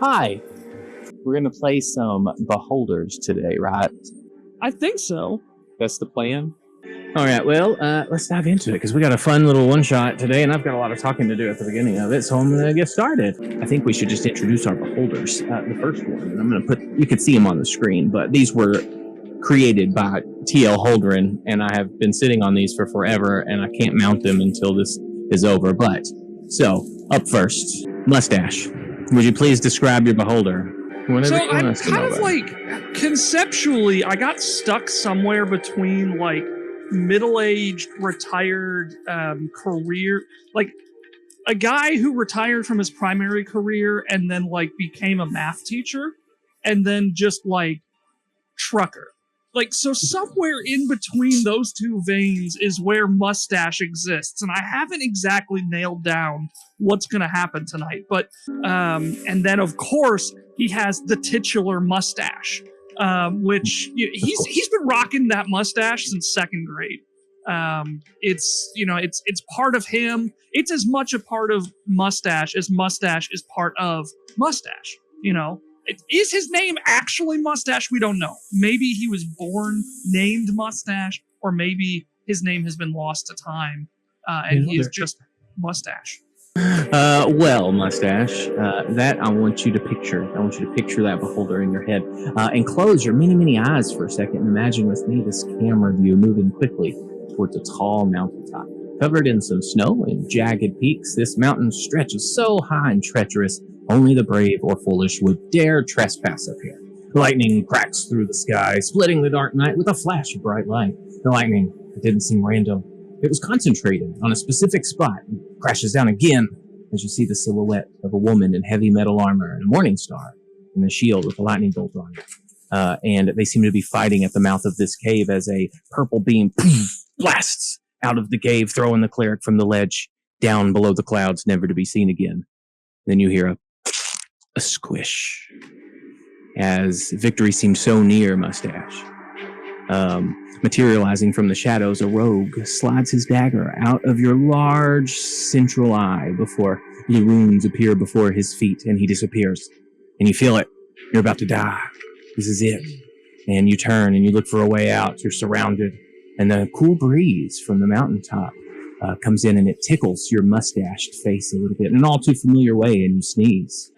Hi. We're going to play some Beholders today, right? I think so. That's the plan? All right, well, let's dive into it, because we got a fun little one-shot today, and I've got a lot of talking to do at the beginning of it, so I'm going to get started. I think we should just introduce our Beholders. The first one, and I'm going to put, you can see them on the screen, but these were created by T.L. Holdren, and I have been sitting on these for forever, and I can't mount them until this is over. But, so, up first, Mustache. Would you please describe your Beholder? So I'm kind of like, conceptually, I got stuck somewhere between like middle-aged, retired career, like a guy who retired from his primary career and then like became a math teacher, and then just like trucker. Like, so somewhere in between those two veins is where Mustache exists, and I haven't exactly nailed down what's going to happen tonight. But and then of course he has the titular mustache, which he's been rocking that mustache since second grade. It's part of him. It's as much a part of Mustache as Mustache is part of Mustache. You know. Is his name actually Mustache? We don't know. Maybe he was born named Mustache, or maybe his name has been lost to time, and he is just Mustache. Well, Mustache, that I want you to picture. I want you to picture that Beholder in your head, and close your many, many eyes for a second. And imagine with me this camera view moving quickly towards a tall mountaintop. Covered in some snow and jagged peaks, this mountain stretches so high and treacherous, only the brave or foolish would dare trespass up here. Lightning cracks through the sky, splitting the dark night with a flash of bright light. The lightning, it didn't seem random. It was concentrated on a specific spot and crashes down again as you see the silhouette of a woman in heavy metal armor and a morning star and a shield with a lightning bolt on it. And they seem to be fighting at the mouth of this cave as a purple beam blasts out of the cave, throwing the cleric from the ledge down below the clouds, never to be seen again. Then you hear a squish as victory seems so near. Mustache. Materializing from the shadows, a rogue slides his dagger out of your large central eye before blue runes appear before his feet, and he disappears. And you feel it. You're about to die. This is it. And you turn and you look for a way out. You're surrounded. And the cool breeze from the mountaintop comes in, and it tickles your mustached face a little bit in an all too familiar way, and you sneeze.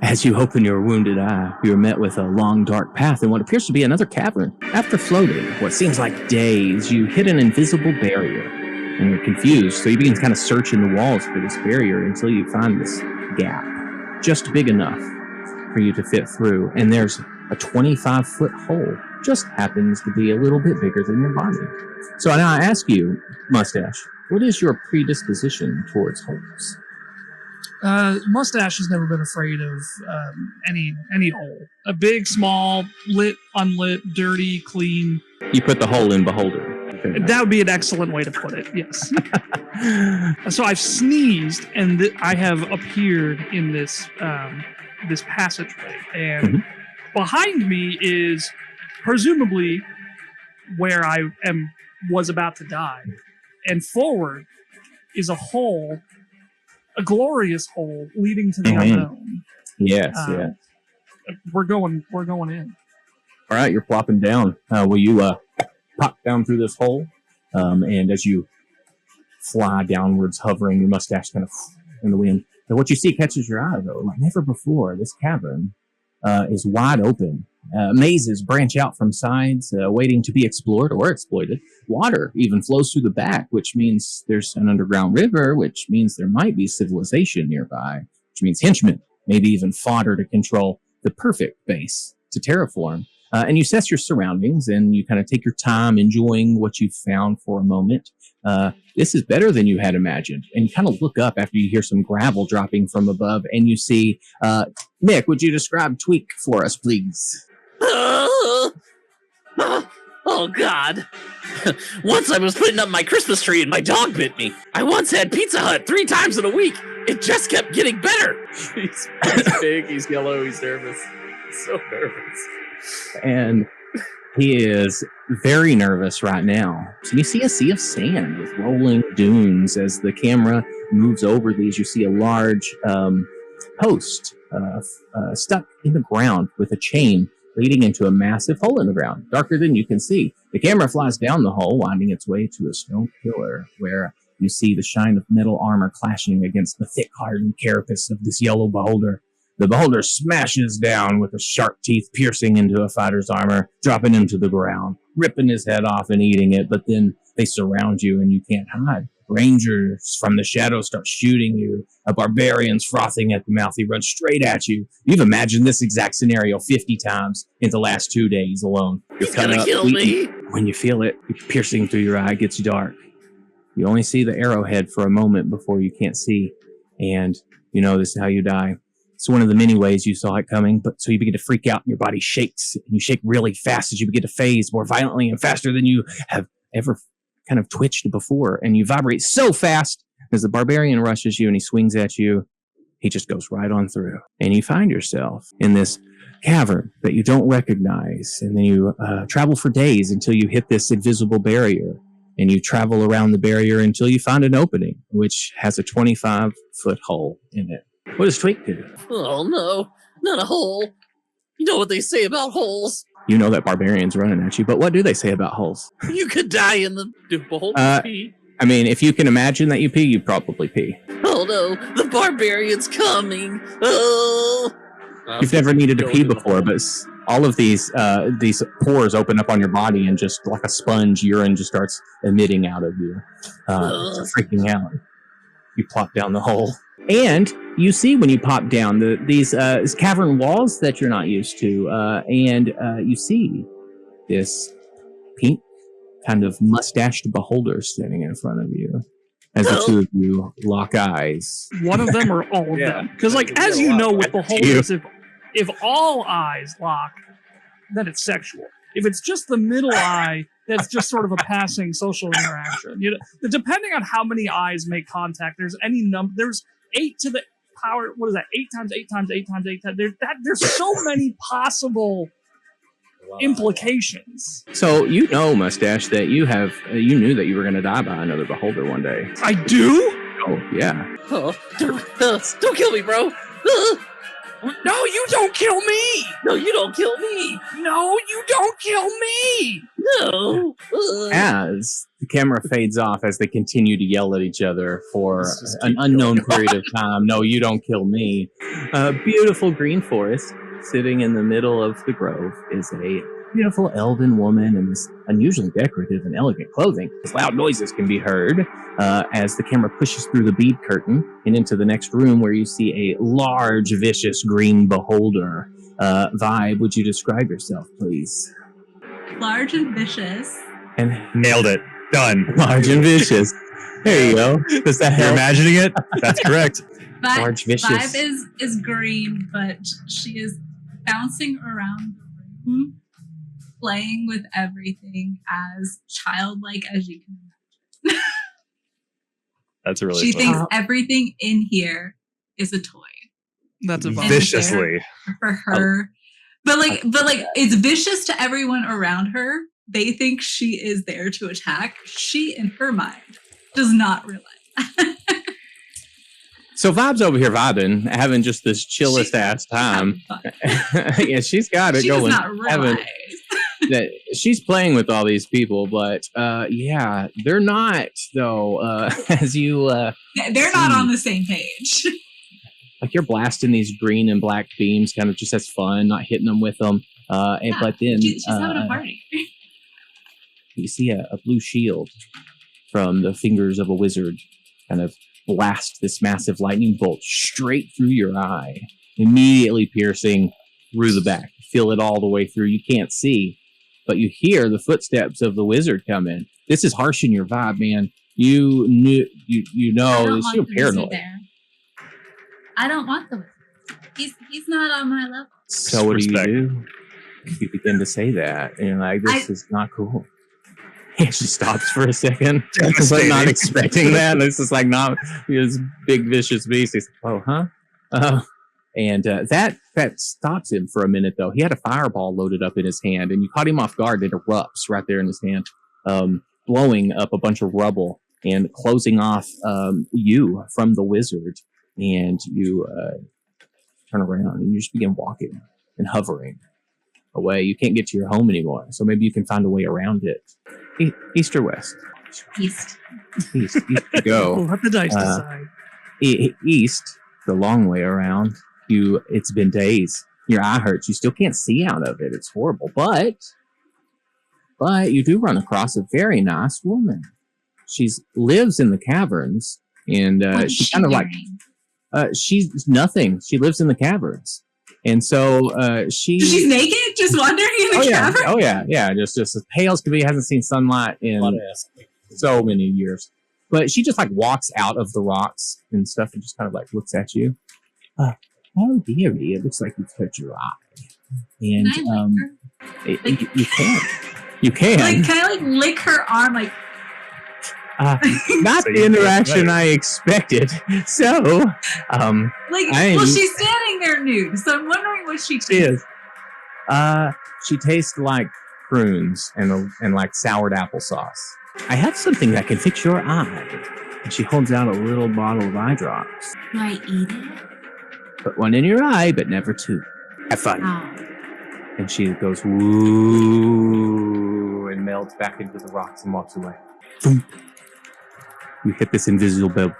As you open your wounded eye, you are met with a long, dark path in what appears to be another cavern. After floating what seems like days, you hit an invisible barrier, and you're confused, so you begin kind of searching the walls for this barrier until you find this gap, just big enough for you to fit through, and there's a 25-foot hole. Just happens to be a little bit bigger than your body. So now I ask you, Mustache, what is your predisposition towards holes? Mustache has never been afraid of any hole. A big, small, lit, unlit, dirty, clean. You put the hole in Beholder. That would be an excellent way to put it, yes. So I've sneezed, and I have appeared in this this passageway, and behind me is presumably where I was about to die, and forward is a hole, a glorious hole leading to the unknown. Yes, yes. We're going in. All right, you're plopping down. Will you pop down through this hole? And as you fly downwards, hovering, your mustache kind of in the wind. And what you see catches your eye, though. Like never before, this cavern is wide open. Mazes branch out from sides, waiting to be explored or exploited. Water even flows through the back, which means there's an underground river, which means there might be civilization nearby, which means henchmen, maybe even fodder to control the perfect base to terraform. And you assess your surroundings, and you kind of take your time enjoying what you've found for a moment. This is better than you had imagined. And you kind of look up after you hear some gravel dropping from above, and you see, Mick, would you describe Tweek for us, please? Oh, God. Once I was putting up my Christmas tree and my dog bit me. I once had Pizza Hut 3 times in a week. It just kept getting better. He's big, he's yellow, he's nervous. He's so nervous. And he is very nervous right now. So you see a sea of sand with rolling dunes as the camera moves over these. You see a large post stuck in the ground with a chain leading into a massive hole in the ground, darker than you can see. The camera flies down the hole, winding its way to a stone pillar where you see the shine of metal armor clashing against the thick, hardened carapace of this yellow beholder. The beholder smashes down with the sharp teeth piercing into a fighter's armor, dropping him to the ground, ripping his head off and eating it, but then they surround you and you can't hide. Rangers from the shadows start shooting you. A barbarian's frothing at the mouth. He runs straight at you. You've imagined this exact scenario 50 times in the last 2 days alone. He's gonna kill me. When you feel it piercing through your eye, it gets dark. You only see the arrowhead for a moment before you can't see. And you know this is how you die. It's one of the many ways you saw it coming, but so you begin to freak out and your body shakes. And you shake really fast as you begin to phase more violently and faster than you have ever kind of twitched before. And you vibrate so fast as the barbarian rushes you and he swings at you. He just goes right on through. And you find yourself in this cavern that you don't recognize. And then you travel for days until you hit this invisible barrier. And you travel around the barrier until you find an opening, which has a 25-foot hole in it. What does Tweek do? Oh no, not a hole. You know what they say about holes. You know that barbarian's running at you, but what do they say about holes? You could die in the beholder's pee. I mean, if you can imagine that you pee, you probably pee. Oh no, the barbarian's coming. Oh. You've never needed to pee before, but all of these pores open up on your body and just like a sponge, urine just starts emitting out of you. Freaking out. You plop down the hole. And you see when you pop down these cavern walls that you're not used to, and you see this pink kind of mustached beholder standing in front of you as the two of you lock eyes. One of them or all of them? Because, like, as you know with beholders, if all eyes lock, then it's sexual. If it's just the middle eye, that's just sort of a passing social interaction. You know, depending on how many eyes make contact, there's 8 to the power. What is that? 8 times 8 times 8 times 8 times. There's so many possible implications. So you know, Mustache, that you knew that you were going to die by another beholder one day. I do? Oh yeah. Oh, don't kill me, bro. No, you don't kill me. No, you don't kill me. No, you don't kill me. No. As the camera fades off as they continue to yell at each other for an unknown period of time. No, you don't kill me. A beautiful green forest sitting in the middle of the grove is a beautiful elven woman in this unusually decorative and elegant clothing. As loud noises can be heard as the camera pushes through the bead curtain and into the next room where you see a large, vicious green beholder. Vibe, would you describe yourself, please? Large and vicious. And nailed it. Done. Large and vicious. There you go. Does that help? You're imagining it? That's correct. Large, vicious. Vibe is green, but she is bouncing around the room, playing with everything as childlike as you can imagine. That's a really She fun. thinks everything in here is a toy. That's a vibe. Viciously. For her. But like it's vicious to everyone around her. They think she is there to attack. She, in her mind, does not realize that. So Vibe's over here vibing, having just this chillest ass time. Yeah, she's got it she going. does not realize. That she's playing with all these people, but yeah, they're not though. As you, they're not on the same page. Like you're blasting these green and black beams, kind of just as fun, not hitting them with them. But then she's having a party. You see a blue shield from the fingers of a wizard, kind of blast this massive lightning bolt straight through your eye, immediately piercing through the back. Feel it all the way through. You can't see, but you hear the footsteps of the wizard come in. This is harshing your vibe, man. You know, you're paranoid. I don't want the wizard. He's not on my level. So what do you do? You begin to say that, and you're like, this is not cool. And she stops for a second. It's like not expecting that. This is like not this big vicious beast. He's like, oh, huh? And that stops him for a minute, though. He had a fireball loaded up in his hand, and you caught him off guard. It erupts right there in his hand, blowing up a bunch of rubble and closing off you from the wizard. And you turn around and you just begin walking and hovering away. You can't get to your home anymore, so maybe you can find a way around it. East or west? East. East you go. Let the dice decide. East, the long way around. It's been days. Your eye hurts. You still can't see out of it. It's horrible. But you do run across a very nice woman. She lives in the caverns, and she's kind of like she's nothing. She lives in the caverns, and so she's naked, just wandering in the cavern. Oh yeah. Just as pale as could be. Hasn't seen sunlight in so many years. But she just like walks out of the rocks and stuff, and just kind of like looks at you. Oh dearie, it looks like you've hurt your eye. And you can. Like, can I like lick her arm? Like, not the interaction I expected. So, she's standing there nude. So I'm wondering what she tastes. She tastes like prunes and like soured applesauce. I have something that can fix your eye. And she holds out a little bottle of eye drops. Do I eat it? Put one in your eye, but never two. Have fun. Oh. And she goes, woo, and melts back into the rocks and walks away. You hit this invisible but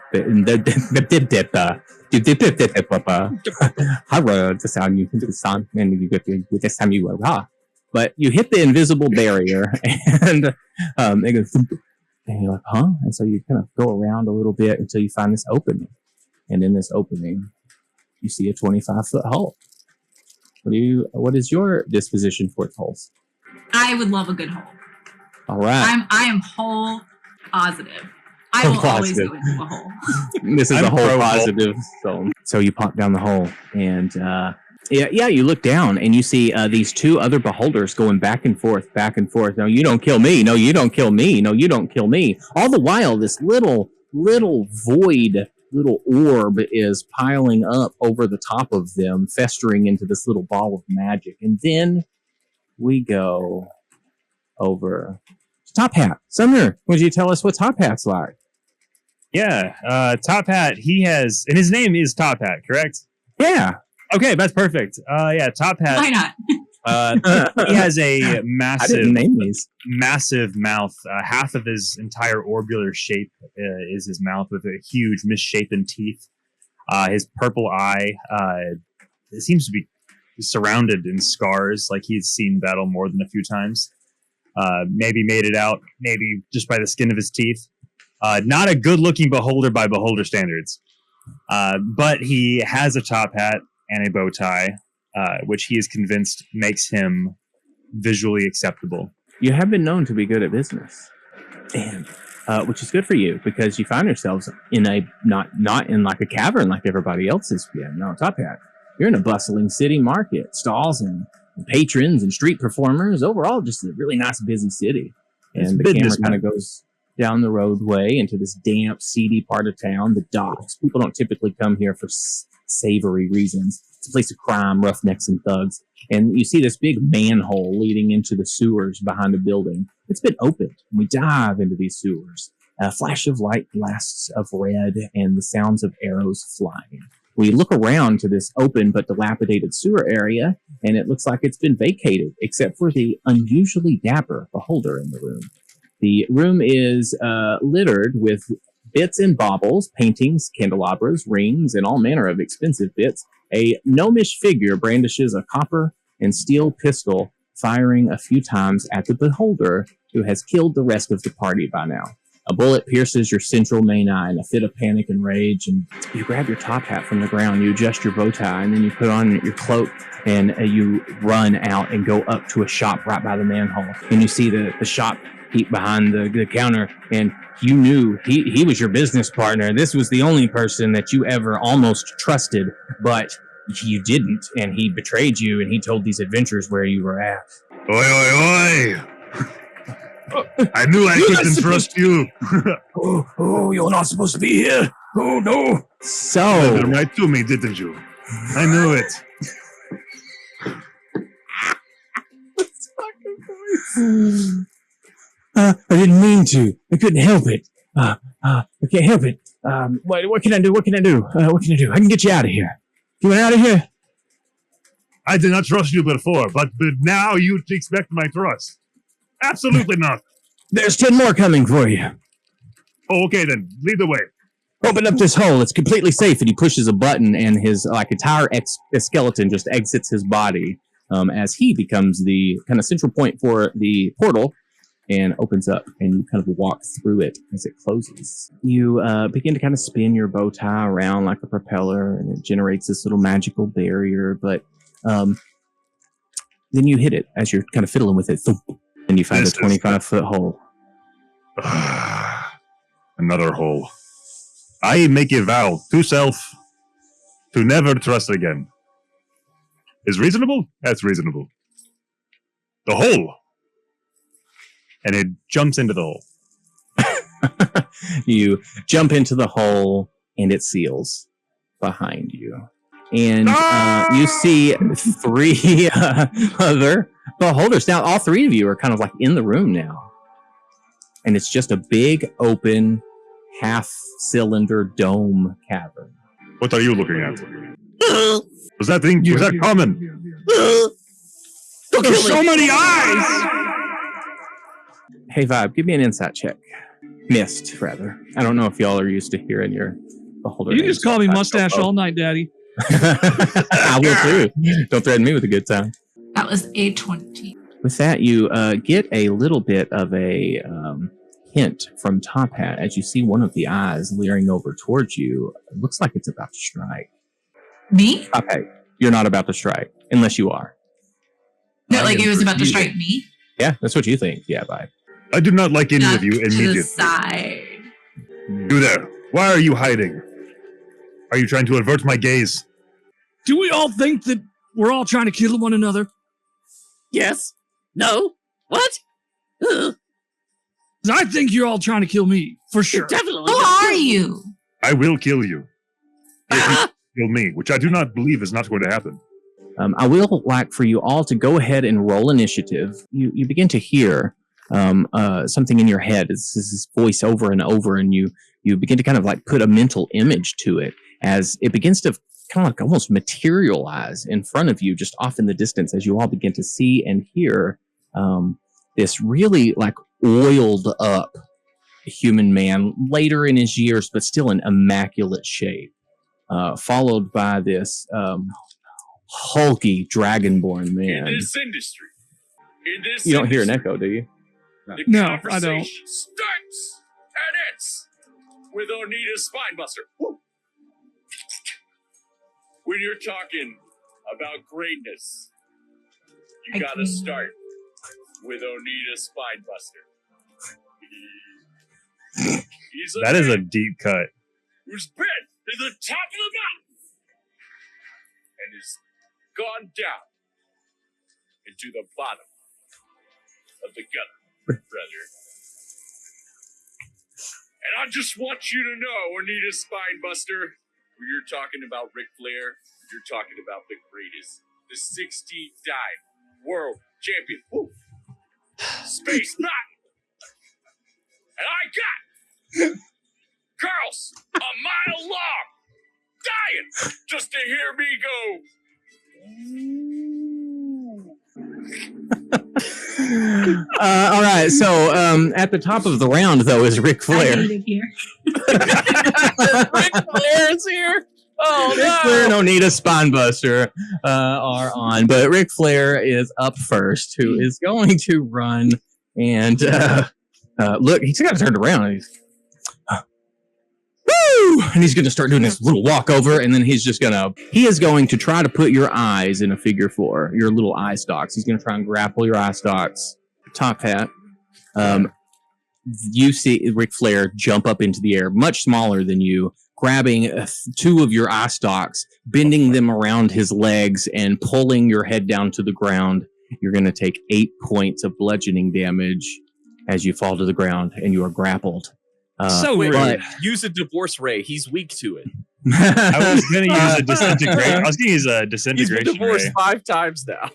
you hit the invisible barrier, and it goes, and you're like, huh? And so you kind of go around a little bit until you find this opening, and in this opening, you see a 25-foot hole. What is your disposition for holes? I would love a good hole. All right. I am hole positive. I will always go into a hole. This is a hole positive zone. So you pop down the hole, and you look down, and you see these two other beholders going back and forth. No, you don't kill me. No, you don't kill me. No, you don't kill me. All the while, this little void, little orb is piling up over the top of them, festering into this little ball of magic. And then we go over to Top Hat. Sumner, would you tell us what Top Hat's like? Yeah, Top Hat, he has, and his name is Top Hat, correct? Yeah. Okay, that's perfect. Top Hat. Why not? He has a massive mouth. Half of his entire orbular shape is his mouth, with a huge misshapen teeth. His purple eye it seems to be surrounded in scars, like he's seen battle more than a few times. Maybe made it out, maybe just by the skin of his teeth. Not a good-looking beholder by beholder standards. But he has a top hat and a bow tie, which he is convinced makes him visually acceptable. You have been known to be good at business, and which is good for you, because you find yourselves in a not in like a cavern like everybody else is. Yeah, no, Top Hat. You're in a bustling city market, stalls and patrons and street performers. Overall, just a really nice, busy city. And the camera kind of goes down the roadway into this damp, seedy part of town, the docks. People don't typically come here for savory reasons. It's a place of crime, roughnecks, and thugs. And you see this big manhole leading into the sewers behind a building. It's been opened. We dive into these sewers. A flash of light, blasts of red, and the sounds of arrows flying. We look around to this open but dilapidated sewer area, and it looks like it's been vacated, except for the unusually dapper beholder in the room. The room is littered with bits and baubles, paintings, candelabras, rings, and all manner of expensive bits. A gnomish figure brandishes a copper and steel pistol, firing a few times at the beholder, who has killed the rest of the party by now. A bullet pierces your central main eye in a fit of panic and rage, and you grab your top hat from the ground, you adjust your bow tie, and then you put on your cloak, and you run out and go up to a shop right by the manhole. And you see the shop peep behind the counter, and you knew he was your business partner. This was the only person that you ever almost trusted, but you didn't, and he betrayed you, and he told these adventurers where you were at. Oi, oi, oi! I knew I couldn't trust you. oh, you're not supposed to be here. Oh, no. So. You did right to me, didn't you? I knew it. This fucking voice. I didn't mean to. I couldn't help it. I can't help it. What can I do? What can I do? I can get you out of here. You want out of here? I did not trust you before, but now you expect my trust. Absolutely not. There's 10 more coming for you. Oh, okay, then. Lead the way. Open up this hole. It's completely safe. And he pushes a button, and his entire skeleton just exits his body as he becomes the kind of central point for the portal and opens up, and you kind of walk through it as it closes. You begin to kind of spin your bow tie around like a propeller, and it generates this little magical barrier, but then you hit it as you're kind of fiddling with it, and you find a 25-foot hole. Another hole. I make a vow to self to never trust again. Is reasonable? That's reasonable. The hole. And it jumps into the hole. You jump into the hole, and it seals behind you. And you see 3 other beholders. Now, all 3 of you are kind of like in the room now. And it's just a big, open, half-cylinder dome cavern. What are you looking at? Was that thing? Was that common? There's so many eyes! Hey, Vibe, give me an insight check. Myst, rather. I don't know if y'all are used to hearing your beholder. You can just call me Mustache all night, Daddy. I will too. Don't threaten me with a good time. That was a 20. With that, you get a little bit of a hint from Top Hat as you see one of the eyes leering over towards you. It looks like it's about to strike. Me? Top Hat, you're not about to strike, unless you are. No, like it was about to strike me? Yeah, that's what you think. Yeah, bye. I do not like any of you immediately. To the side. You there. Why are you hiding? Are you trying to avert my gaze? Do we all think that we're all trying to kill one another? Yes. No. What? I think you're all trying to kill me, for sure. Definitely. Who are you? I will kill you. If you kill me, which I do not believe is not going to happen. I will like for you all to go ahead and roll initiative. You begin to hear something in your head. It's this voice over and over, and you begin to kind of like put a mental image to it as it begins to kind of like almost materialize in front of you, just off in the distance, as you all begin to see and hear this really like oiled up human man, later in his years, but still in immaculate shape, followed by this hulky dragonborn man. In this industry, you don't hear an echo, do you? No, I don't. Starts and ends with Onita's Spinebuster. Woo. When you're talking about greatness, you gotta start with Onita's Spinebuster. That is a deep cut. Who's been to the top of the mountain and has gone down into the bottom of the gutter, brother. And I just want you to know, Onita Spinebuster, when you're talking about Ric Flair, you're talking about the greatest, the 16-time world champion. Woo. Space Mountain. And I got girls a mile long dying just to hear me go. All right, so at the top of the round, though, is Ric Flair. I hate it here. Ric Flair is here. Oh, Ric Flair and Onita Spinebuster are on, but Ric Flair is up first, who is going to run and look. He's got to turn around. He's, woo! And he's going to start doing this little walkover, and then he is going to try to put your eyes in a figure 4, your little eye stalks. He's going to try and grapple your eye stalks. Top Hat. You see Ric Flair jump up into the air, much smaller than you, grabbing 2 of your eye stalks, bending them around his legs, and pulling your head down to the ground. You're going to take 8 points of bludgeoning damage as you fall to the ground, and you are grappled. So rude. But use a divorce ray. He's weak to it. I was going to use a disintegration. I was going to use a disintegration. He's been divorced ray. 5 times now.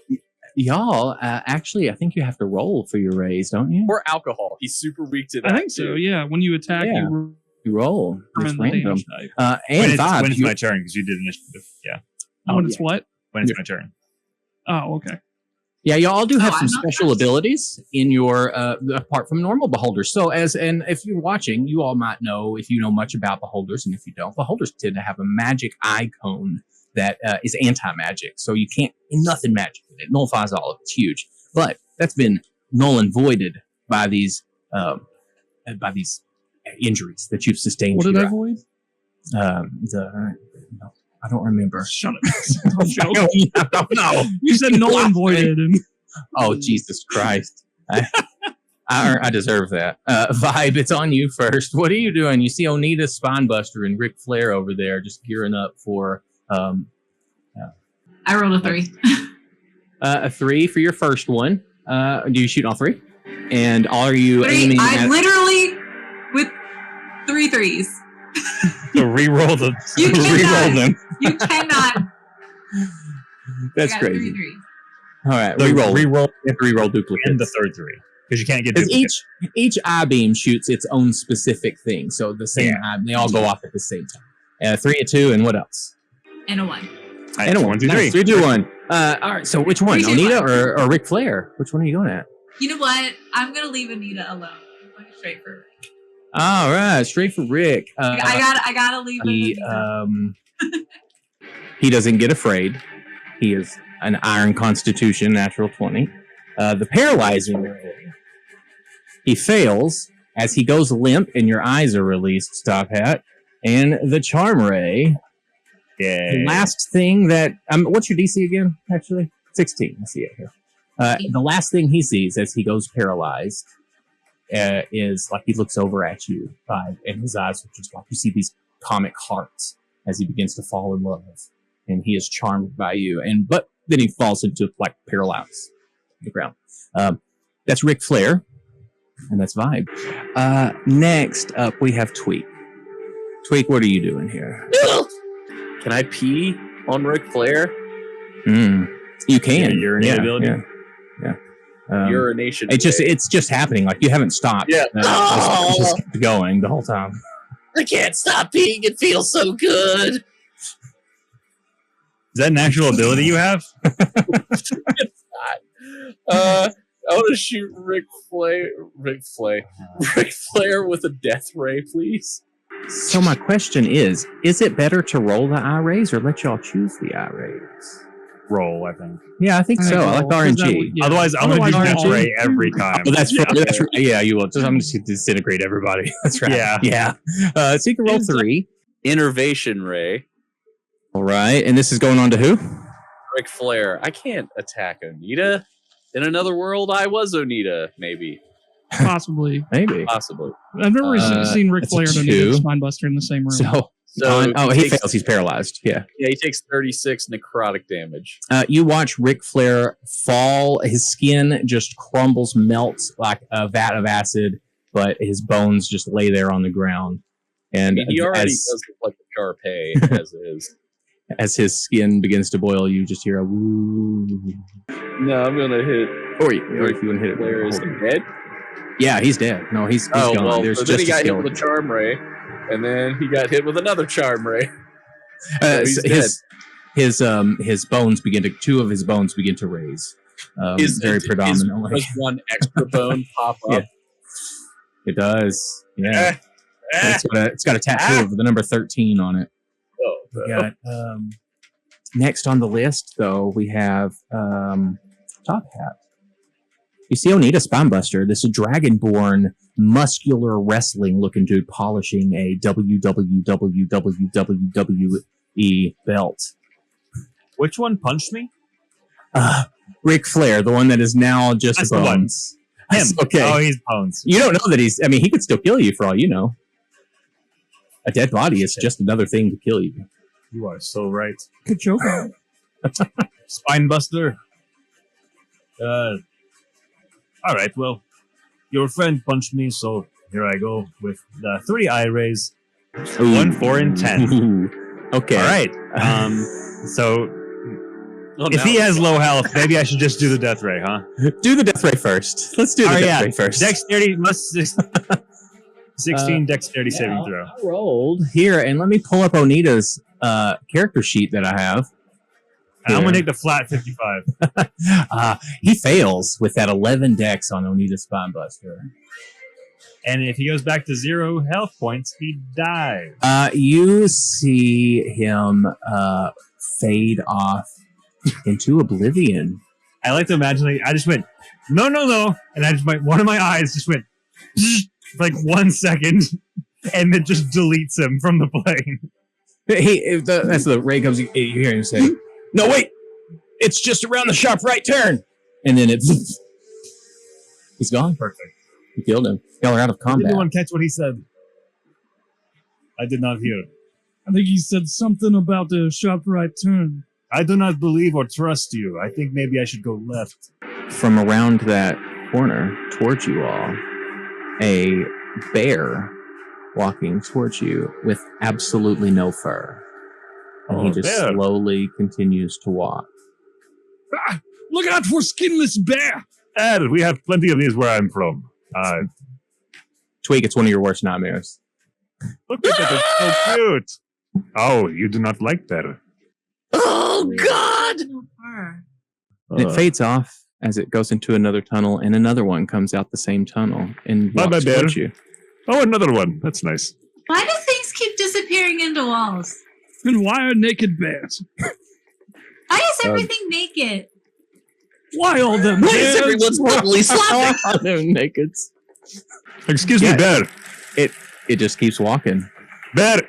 Y'all, actually, I think you have to roll for your raise, don't you? Or alcohol. He's super weak to that. I think so, yeah. When you attack, you roll. It's random. And Five. when it's my turn, because you did initiative. Yeah. When it's what? When it's my turn. Oh, okay. Yeah, you all do have some I'm not special fast. abilities in your apart from normal beholders. So and if you're watching, you all might know if you know much about beholders, and if you don't, beholders tend to have a magic eye cone that is anti-magic. So you can't nothing magic in it. It nullifies all of it. It's huge. But that's been null and voided by these injuries that you've sustained. What to did I your avoid? No, I don't remember. Shut up. I don't know. You said Nolan voided. And Oh, Jesus Christ. I deserve that. Vibe, it's on you first. What are you doing? You see Oneida, Spinebuster, and Ric Flair over there just gearing up for... I rolled a 3. a 3 for your first one. Do you shoot all 3? And are you 3. aiming I at... literally with 3 threes. So re-roll the You Reroll cannot. them. You cannot. That's I got crazy. 3 threes. All right, the reroll. re-roll You have to reroll duplicates. and the third 3 because you can't get Because duplicates. each eye beam shoots its own specific thing. So the same eye, they all go off at the same time. 3, a 2, and what else? And a 1. And a 1, 2, 3. Nice. 3, 2, 1. All right, so which one? 3, 2, Oneida 1. or Ric Flair? Which one are you going at? You know what? I'm gonna leave Anita alone. I'm going straight for Rick. All right, straight for Rick. I gotta leave He Anita. he doesn't get afraid. He is an iron constitution, natural 20. The paralyzing ray. He fails as he goes limp and your eyes are released, Stop Hat. And the charm ray. The last thing that what's your DC again? Actually, 16. I see it here. The last thing he sees as he goes paralyzed is like he looks over at you, and his eyes are just like you see these comic hearts as he begins to fall in love, and he is charmed by you. But then he falls into like paralysis on the ground. That's Ric Flair, and that's Vibe. Next up, we have Tweek. Tweek, what are you doing here? Can I pee on Ric Flair? You can. Urinate ability. Yeah. Urination. It's just happening. Like you haven't stopped. Yeah. It's just kept going the whole time. I can't stop peeing. It feels so good. Is that an actual ability you have? I want to shoot Ric Flair with a death ray, please. So my question is it better to roll the eye rays or let y'all choose the eye rays? Roll, I think. Yeah, I think so. I like RNG. Otherwise, I'm going to do death ray every time. Oh, that's right. Yeah, you will. I'm just going to disintegrate everybody. That's right. Yeah. So you can roll 3. Innervation ray. All right. And this is going on to who? Ric Flair. I can't attack Onita. In another world, I was Onita, maybe. Possibly. Maybe. Possibly. I've never seen Ric that's a Flair and 2. Anita Spinebuster in the same room. He fails. He's paralyzed. Yeah. Yeah, he takes 36 necrotic damage. You watch Ric Flair fall. His skin just crumbles, melts like a vat of acid, but his bones just lay there on the ground. And he already does look like a Sharpay as is. As his skin begins to boil, you just hear a woo. No, I'm gonna hit. Or if you want to hit it, Flair is dead. Yeah, he's dead. No, he's gone. Well, There's so just then he got a hit with a charm ray, and then he got hit with another charm ray. So he's dead. His bones begin to 2 of his bones begin to raise. Very predominantly. Does one extra bone pop up? Yeah. It does. Yeah. It's got a tattoo of the number 13 on it. We got next on the list, though, we have Top Hat. You see Oneida Spinebuster, this dragonborn, muscular wrestling-looking dude polishing a WWE belt. Which one punched me? Ric Flair, the one that is now just That's bones. Him. Okay. Oh, he's bones. You don't know that he could still kill you for all you know. A dead body is just another thing to kill you. You are so right. Good joke. Spinebuster. All right, well, your friend punched me, so here I go with the 3 eye rays. 1, 4, and 10. Ooh. Okay. All right. So if he has low health, maybe I should just do the death ray, huh? Do the death ray first. Let's do the death ray first. Dexterity must 16 dexterity saving throw. I rolled here, and let me pull up Onita's character sheet that I have. And I'm going to take the flat 55. He fails with that 11 dex on Onita's Spinebuster. And if he goes back to 0 health points, he dies. You see him fade off into oblivion. I like to imagine, I just went, no. And I just one of my eyes just went, like 1 second, and then just deletes him from the plane. That's the ray comes, you hear him say, no, wait, it's just around the sharp right turn. And then he's gone. Perfect. You killed him. Y'all are out of Did combat. anyone catch what he said? I did not hear. I think he said something about the sharp right turn. I do not believe or trust you. I think maybe I should go left. From around that corner towards you all, a bear walking towards you with absolutely no fur. And he just bear. slowly continues to walk. Ah, look out for skinless bear! And we have plenty of these where I'm from. Tweek, it's one of your worst nightmares. Look at that, it's so cute. Oh, you do not like that. Oh, God! And it fades off as it goes into another tunnel, and another one comes out the same tunnel and Bye-bye, walks bear. towards you. Oh, another one. That's nice. Why do things keep disappearing into walls? And why are naked bears? Why is everything naked? Why all them Why bears? is everyone suddenly Slavic? They're naked. Excuse Yeah. me, bear. It just keeps walking. Bear.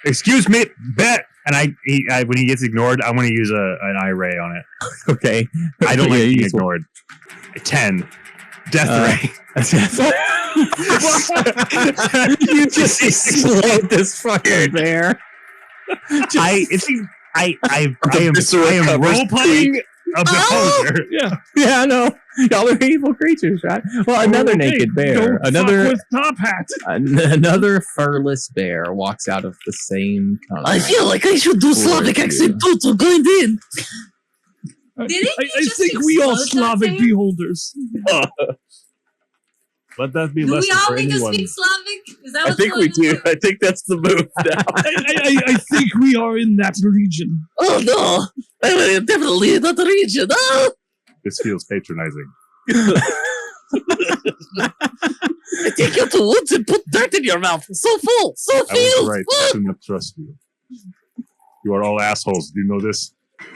Excuse me, bear. And I when he gets ignored, I want to use an eye ray on it. Okay. I don't like Yeah, being you- ignored. 10. Death ray. You just explode this fucking bear. I am role playing a beholder. Yeah, I know. Y'all are evil creatures, right? Well, another naked bear, Don't another fuck with top hat. another furless bear walks out of the same tunnel. I feel like I should do Slavic accent too to grind in. Didn't I you just think we all explode that Slavic bear? beholders. Let that be Do we lesson all for need to anyone. speak Slavic? Is that I what's think we going do. on? I think that's the move now. I think we are in that region. Oh no! I'm definitely in that region. Oh! This feels patronizing. I take you to woods and put dirt in your mouth. So full, so I was filled. right to not trust you. You are all assholes. Do you know this?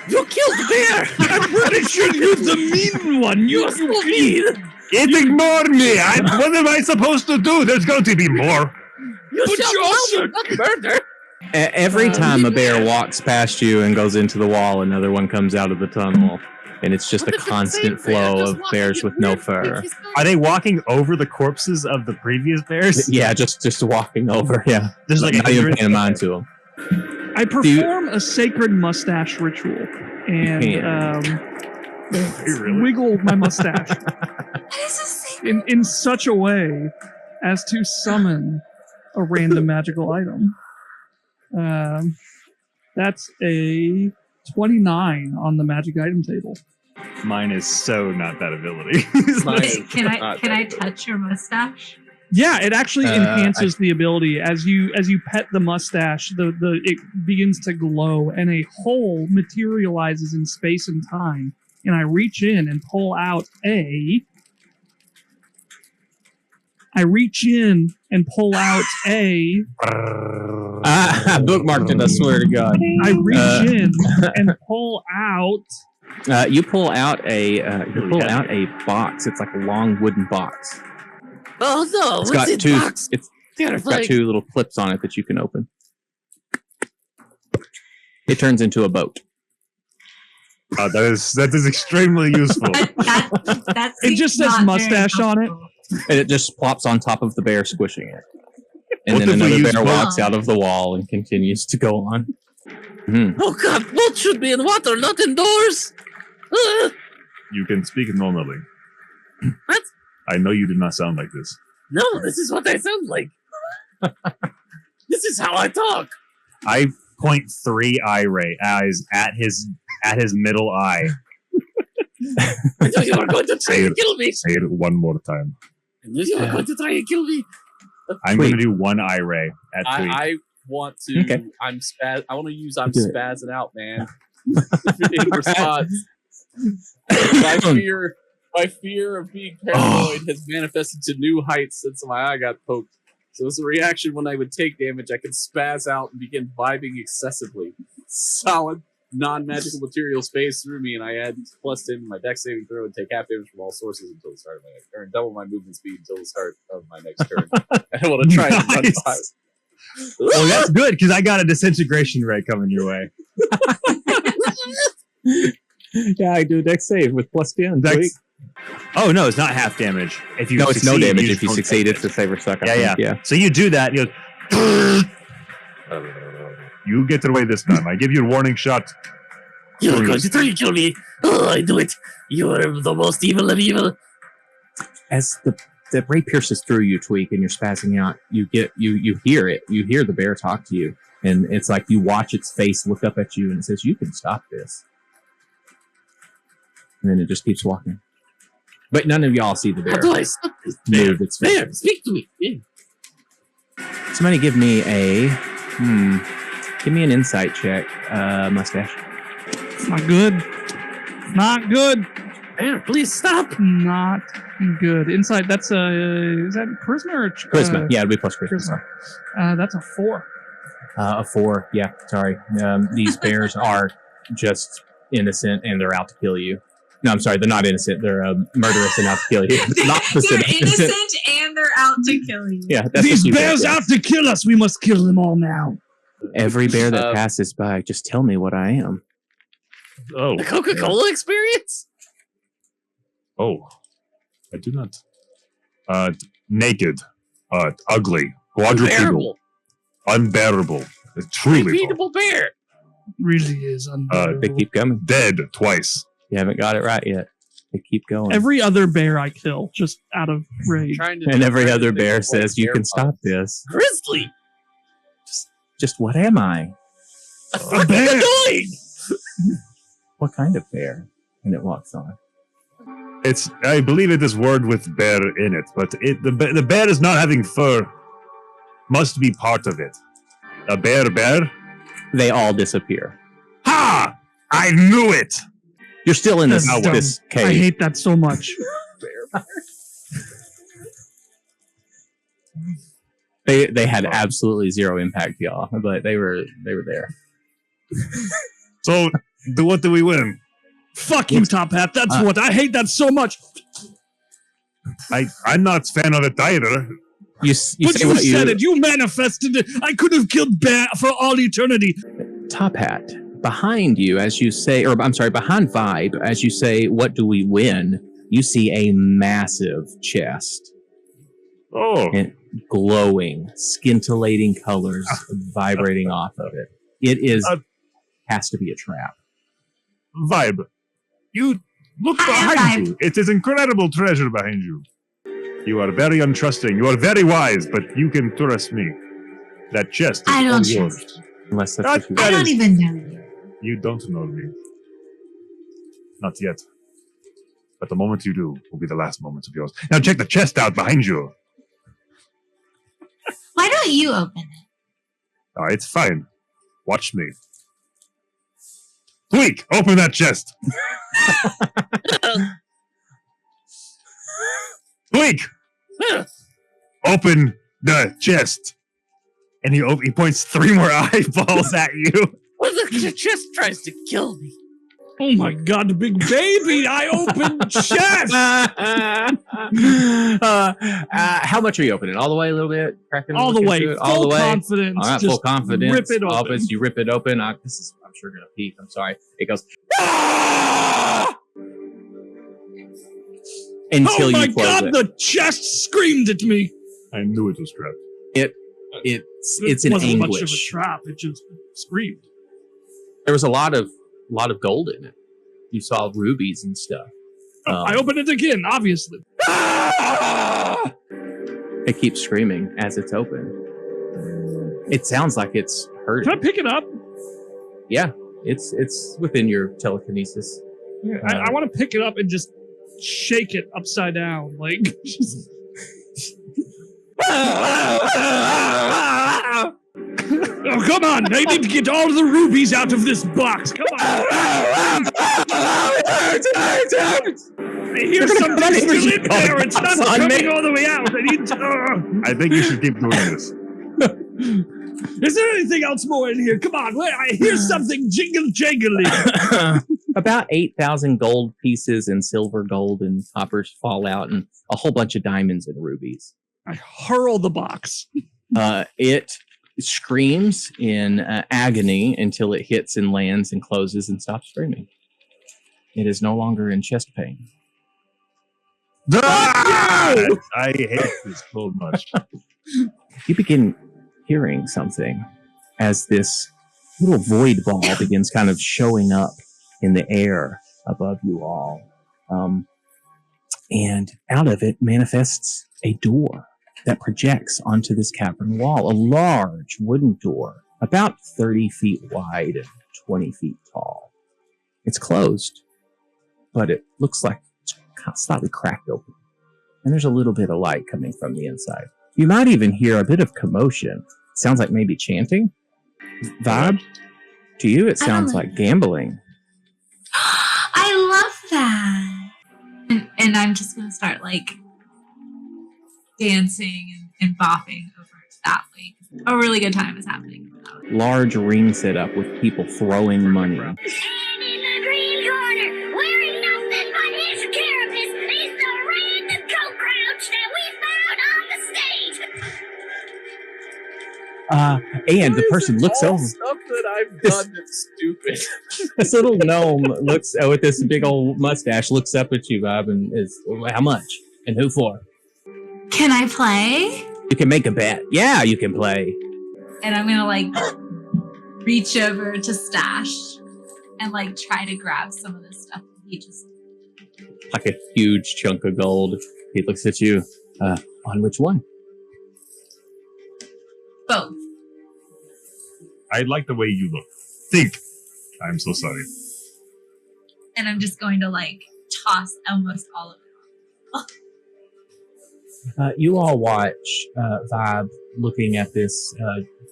You killed the bear. I'm pretty sure you're the mean one. You're so mean. It ignored me. What am I supposed to do? There's going to be more. You But shall you also- not murder. Every time a bear walks past you and goes into the wall, another one comes out of the tunnel. And it's just What a if it's the same constant bear flow just of walking bears in with no weird fur. places? Are they walking over the corpses of the previous bears? Yeah, just walking over. Yeah, There's like not a even hindrance. paying a mind to them. I perform a sacred mustache ritual and wiggle my mustache What is this thing? in such a way as to summon a random magical item. That's a 29 on the magic item table. Mine is so not that ability. Can I touch your mustache? Yeah, it actually Uh, enhances the ability as you pet the mustache. It begins to glow, and a hole materializes in space and time. And I reach in and pull out a. I bookmarked it. I swear to God. I reach in and pull out. You pull out a box. It's like a long wooden box. Oh no! It's What's got in two. box? It's got Terrifying. two little clips on it that you can open. It turns into a boat. That is extremely useful. That It just says seems not mustache very on it. helpful. And it just plops on top of the bear, squishing it. And What then if we another use bear both? walks out of the wall and continues to go on. Mhm. Oh god! Boat should be in water, not indoors. You can speak normally. What? I know you did not sound like this. No, this is what I sound like. This is how I talk. I point 3 eye ray eyes at his middle eye. I knew you were going to try Say and it. kill me. Say it one more time. I knew you were going to try and kill me. I'm going to do 1 eye ray at Tweek. I want to. Okay. I want to use. I'm Do it. spazzing out, man. in response. My fear of being paranoid has manifested to new heights since my eye got poked. So as a reaction, when I would take damage, I could spaz out and begin vibing excessively. Solid, non-magical material phase through me, and I add +10 to my dex saving throw and take half damage from all sources until the start of my next turn. Double my movement speed until the start of my next turn. I want to try and run by. Well, that's good because I got a disintegration ray coming your way. Yeah, I do a dex save with +10. Oh no, it's not half damage. If you no, it's no succeed, damage you if you succeed. It's a save or suck. Yeah. So you do that. You go, You get away this time. I give you a warning shot. You're going to try to kill me. Oh, I do it. You are the most evil of evil. As the ray pierces through you, Tweek, and you're spazzing out, you hear it. You hear the bear talk to you, and it's like you watch its face look up at you, and it says, "You can stop this." And then it just keeps walking. But none of y'all see the bear. How do I stop this Bear, bear, speak to me. Yeah. Somebody give me give me an insight check, Mustache. It's not good. It's not good. Bear, please stop. Not good. Insight, that's is that charisma or Charisma? Yeah, it'd be plus charisma. That's a 4. A 4. Yeah, sorry. These bears are just innocent and they're out to kill you. No, I'm sorry. They're not innocent. They're murderous and out to kill you. Not They're innocent and they're out to kill you. Yeah, that's these bears out to kill us. We must kill them all now. Every bear that passes by, just tell me what I am. Oh, The Coca-Cola experience? Oh, I do not. Naked, ugly, quadrupedal, unbearable, truly Unbeatable bear. Really is unbearable. They keep coming. dead twice. You haven't got it right yet. They keep going. Every other bear I kill, just out of rage. And every other bear says, "You can stop this." Grizzly. Just what am I? A bear. Annoying. What kind of bear? And it walks on. I believe it is word with bear in it, but the bear is not having fur. Must be part of it. A bear. They all disappear. Ha! I knew it. You're still in this That's cave. I hate that so much. They had absolutely zero impact, y'all, but they were there. So, what do we win? Fuck you, Top Hat. That's what I hate that so much. I'm not a fan of it either. You said it. You manifested it. I could have killed Bear for all eternity. Top Hat, behind you, as you say, or I'm sorry, behind Vibe, as you say, what do we win? You see a massive chest. Oh. And glowing, scintillating colors vibrating off of it. It has to be a trap. Vibe, you look behind you. It is incredible treasure behind you. You are very untrusting. You are very wise, but you can trust me. That chest is I don't all trust yours. you. Unless that's what you I don't even know you. You don't know me. Not yet. But the moment you do will be the last moment of yours. Now check the chest out behind you. Why don't you open it? It's fine. Watch me. Tweek, open that chest. Tweek, open the chest. And he points 3 more eyeballs at you. Well, the chest tries to kill me. Oh my god, the big baby! I opened chest! How much are you opening? All the way a little bit? Cracking all the way. All the way? Confidence. All right, just full confidence. Rip it open. You rip it open. I'm sure going to peek. I'm sorry. It goes... Until you close it. Oh my god, the chest screamed at me! I knew it was trapped. It's an wasn't anguish. Much of a trap. It just screamed. There was a lot of gold in it. You saw rubies and stuff. I open it again, obviously. It keeps screaming as it's open. It sounds like it's hurting. Can I pick it up? Yeah, it's within your telekinesis. Yeah, I want to pick it up and just shake it upside down, like. Just... Oh, come on! I need to get all the rubies out of this box. Come on! I hear something still in there. It's not coming all the way out. I need to. I think you should keep doing this. Is there anything else more in here? Come on! I hear something jingly. About 8,000 gold pieces and silver, gold, and coppers fall out, and a whole bunch of diamonds and rubies. I hurl the box. It screams in agony until it hits and lands and closes and stops screaming. It is no longer in chest pain. I hate this so much. You begin hearing something as this little void ball begins kind of showing up in the air above you all. And out of it manifests a door that projects onto this cavern wall, a large wooden door, about 30 feet wide and 20 feet tall. It's closed, but it looks like it's slightly cracked open. And there's a little bit of light coming from the inside. You might even hear a bit of commotion. Sounds like maybe chanting. Vibe? To you, it sounds like gambling. I love that. And I'm just going to start, like, dancing and bopping over to that way. A really good time is happening. Large ring set up with people throwing money. And in the green corner, wearing nothing but his carapace, is the random cockroach that we found on the stage. And the person looks over. Stuff that I've done that's stupid. This little gnome looks with this big old mustache, looks up at you, Bob, and is, how much? And who for? Can I play? You can make a bet. Yeah, you can play. And I'm gonna like reach over to Stash and like try to grab some of this stuff that he just Like a huge chunk of gold. He looks at you. On which one? both. I like the way you look. Think. I'm so sorry. And I'm just going to like toss almost all of it. You all watch Vibe looking at this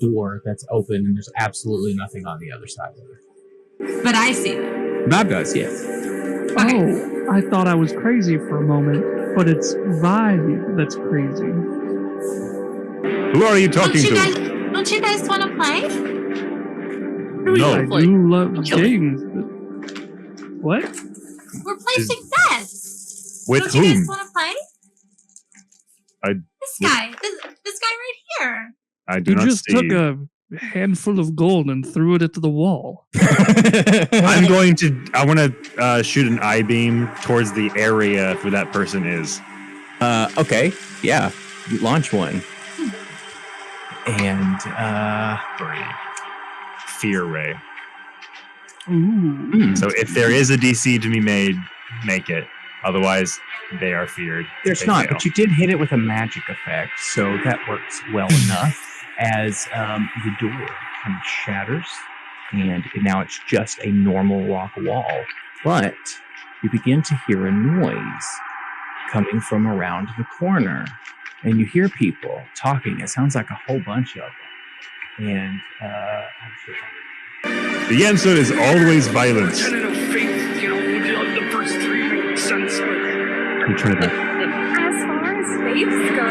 door that's open, and there's absolutely nothing on the other side of it. But I see them. Vibe does, yes. Okay. Oh, I thought I was crazy for a moment, but it's Vibe that's crazy. Who are you talking to? Don't you guys want to play? No. I do love games. But what? We're placing bets. With Don't whom? you guys want to play? I This guy right here. I do You not just see. took a handful of gold and threw it into the wall. I want to shoot an eye beam towards the area where that person is. Okay, yeah. You launch one. And, 3. Fear ray. Ooh. So if there is a DC to be made, make it. Otherwise, they are feared. There's They not, fail. but you did hit it with a magic effect, so that works well enough as the door kind of shatters, and now it's just a normal rock wall. But you begin to hear a noise coming from around the corner, and you hear people talking. It sounds like a whole bunch of them. And The answer is always violence. Tenet of faith, you know, the first three make sense, but you turn it back. As far as faiths go,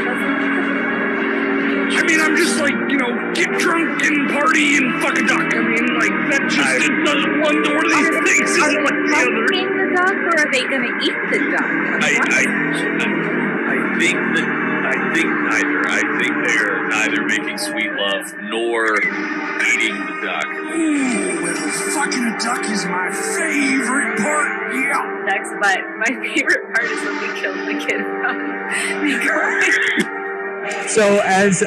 I mean, I'm just like, you know, get drunk and party and fuck a duck. I mean, like, that just it does one or these things isn't like the other. fucking the duck, or are they gonna eat the duck? I think neither. I think they're neither making sweet love nor eating the duck. Ooh, well, fucking a duck is my favorite part. Yeah. Ducks, but my favorite part is when we killed the kid from So as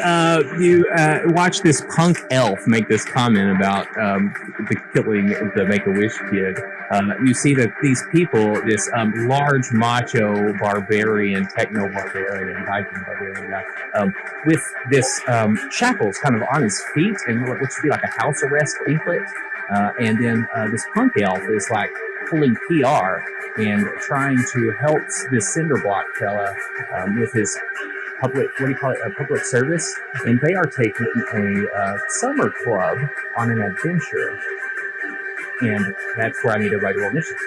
you watch this punk elf make this comment about the killing the Make-A-Wish kid, you see that these people, this large macho barbarian, techno-barbarian, Viking barbarian guy, with this shackles kind of on his feet and what should be like a house arrest anklet, and then this punk elf is like pulling PR and trying to help this Cinderblock fella with his public service, and they are taking a summer club on an adventure, and that's where I need everybody to roll initiative.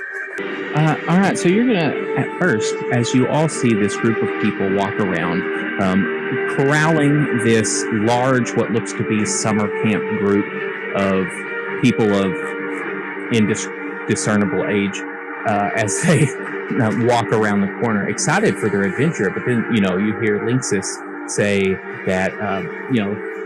All right, so you're gonna at first, as you all see this group of people walk around, corralling this large, what looks to be summer camp group of people of indiscernible age, as they walk around the corner, excited for their adventure. But then, you hear Linksys say that,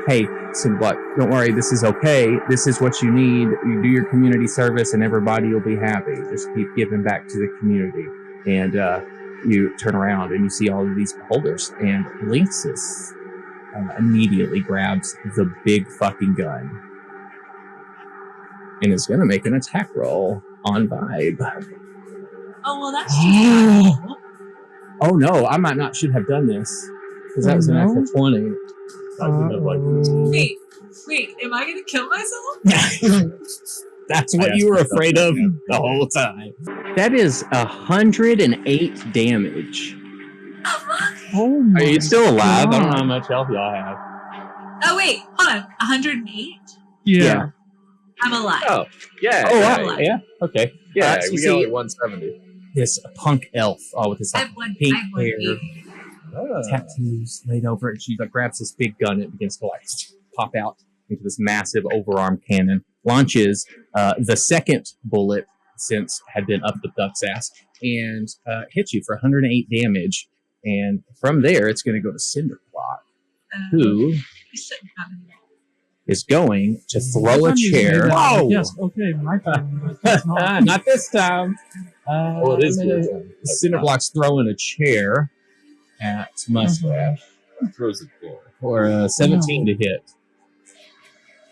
hey, Cinderblock, don't worry, this is okay. This is what you need. You do your community service and everybody will be happy. Just keep giving back to the community. And you turn around and you see all of these beholders, and Linksys immediately grabs the big fucking gun and is going to make an attack roll on Vibe. Oh, well, that's just Oh no, I should have done this because that was an natural 20. Wait, am I gonna kill myself? That's what you were afraid of the whole time. That is 108 damage. Oh my Are you still alive? God. I don't know how much health y'all have. Oh wait, hold on. 108? Yeah. I'm alive. Oh, yeah. Oh, yeah, wow. Yeah. Okay. Yeah, So we you got see like 170. this punk elf, with this I like have one. pink I have one hair, baby. tattoos laid over it. She like grabs this big gun and begins to like pop out into this massive overarm cannon. Launches the second bullet since had been up the duck's ass and hits you for 108 damage. And from there, it's going to go to Cinderblock, who You shouldn't have it. is going to throw a chair. Oh! Yes, okay, my turn. But that's not. Not this time. It is your turn. Cinderblock's throwing a chair at Mustache Throws it there. for a 17 to hit.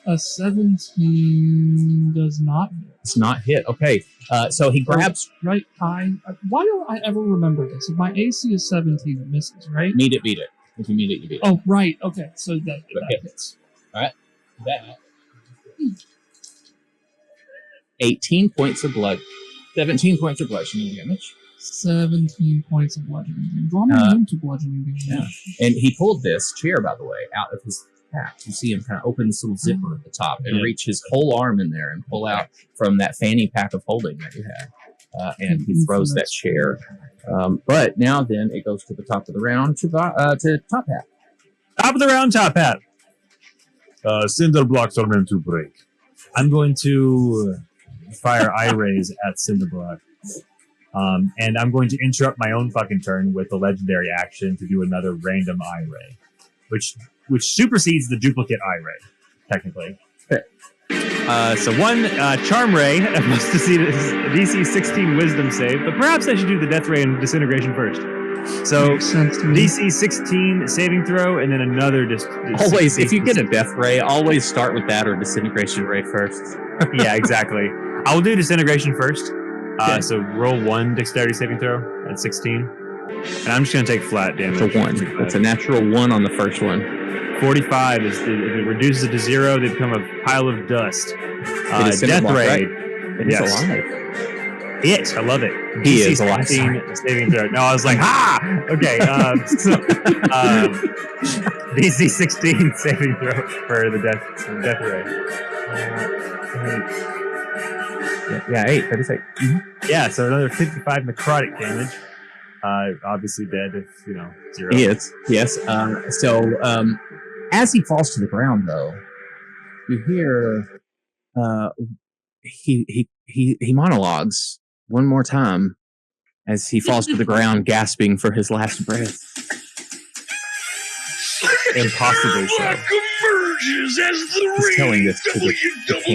A 17 does not hit. It's not hit. Okay, so he grabs. Right, why don't I ever remember this? If my AC is 17, it misses, right? Beat it. If you meet it, you beat it. Oh, right, okay, so that Okay. hits. That 18 points of blood, 17 points of bludgeoning damage. 17 points of bludgeoning damage. Well, I'm immune to bludgeoning damage. Yeah. And he pulled this chair, by the way, out of his pack. You see him kind of open this little zipper at the top and reach his whole arm in there and pull out from that fanny pack of holding that you had. And he throws that chair. But now then it goes to the top of the round to Top Hat. Top of the round, Top Hat. Cinderblocks are meant to break. I'm going to fire eye rays at Cinderblock. And I'm going to interrupt my own fucking turn with a legendary action to do another random eye ray, which supersedes the duplicate eye ray, technically. So one charm ray must succeed a DC 16 wisdom save, but perhaps I should do the death ray and disintegration first. So Makes sense to me. DC 16 saving throw, and then another Always, if you get a death ray, always start with that or disintegration ray first. Yeah, exactly. I will do disintegration first. So roll 1 dexterity saving throw at 16. And I'm just going to take flat damage. So 1. It's a natural 1 on the first one. 45 is if it reduces it to 0, they become a pile of dust. It is Death Cinderblock, ray. right? It is alive. I love it. He DC is alive. 16 saving throw. No, I was like, ha! Okay. DC 16 saving throw for the death ray. 8. 36. Mm-hmm. Yeah, so another 55 necrotic damage. Obviously dead if, 0. He is, yes. As he falls to the ground, though, you hear he monologues one more time as he falls to the ground, gasping for his last breath. Impossibly so. Emerges as the He's telling reigning this to the WWWC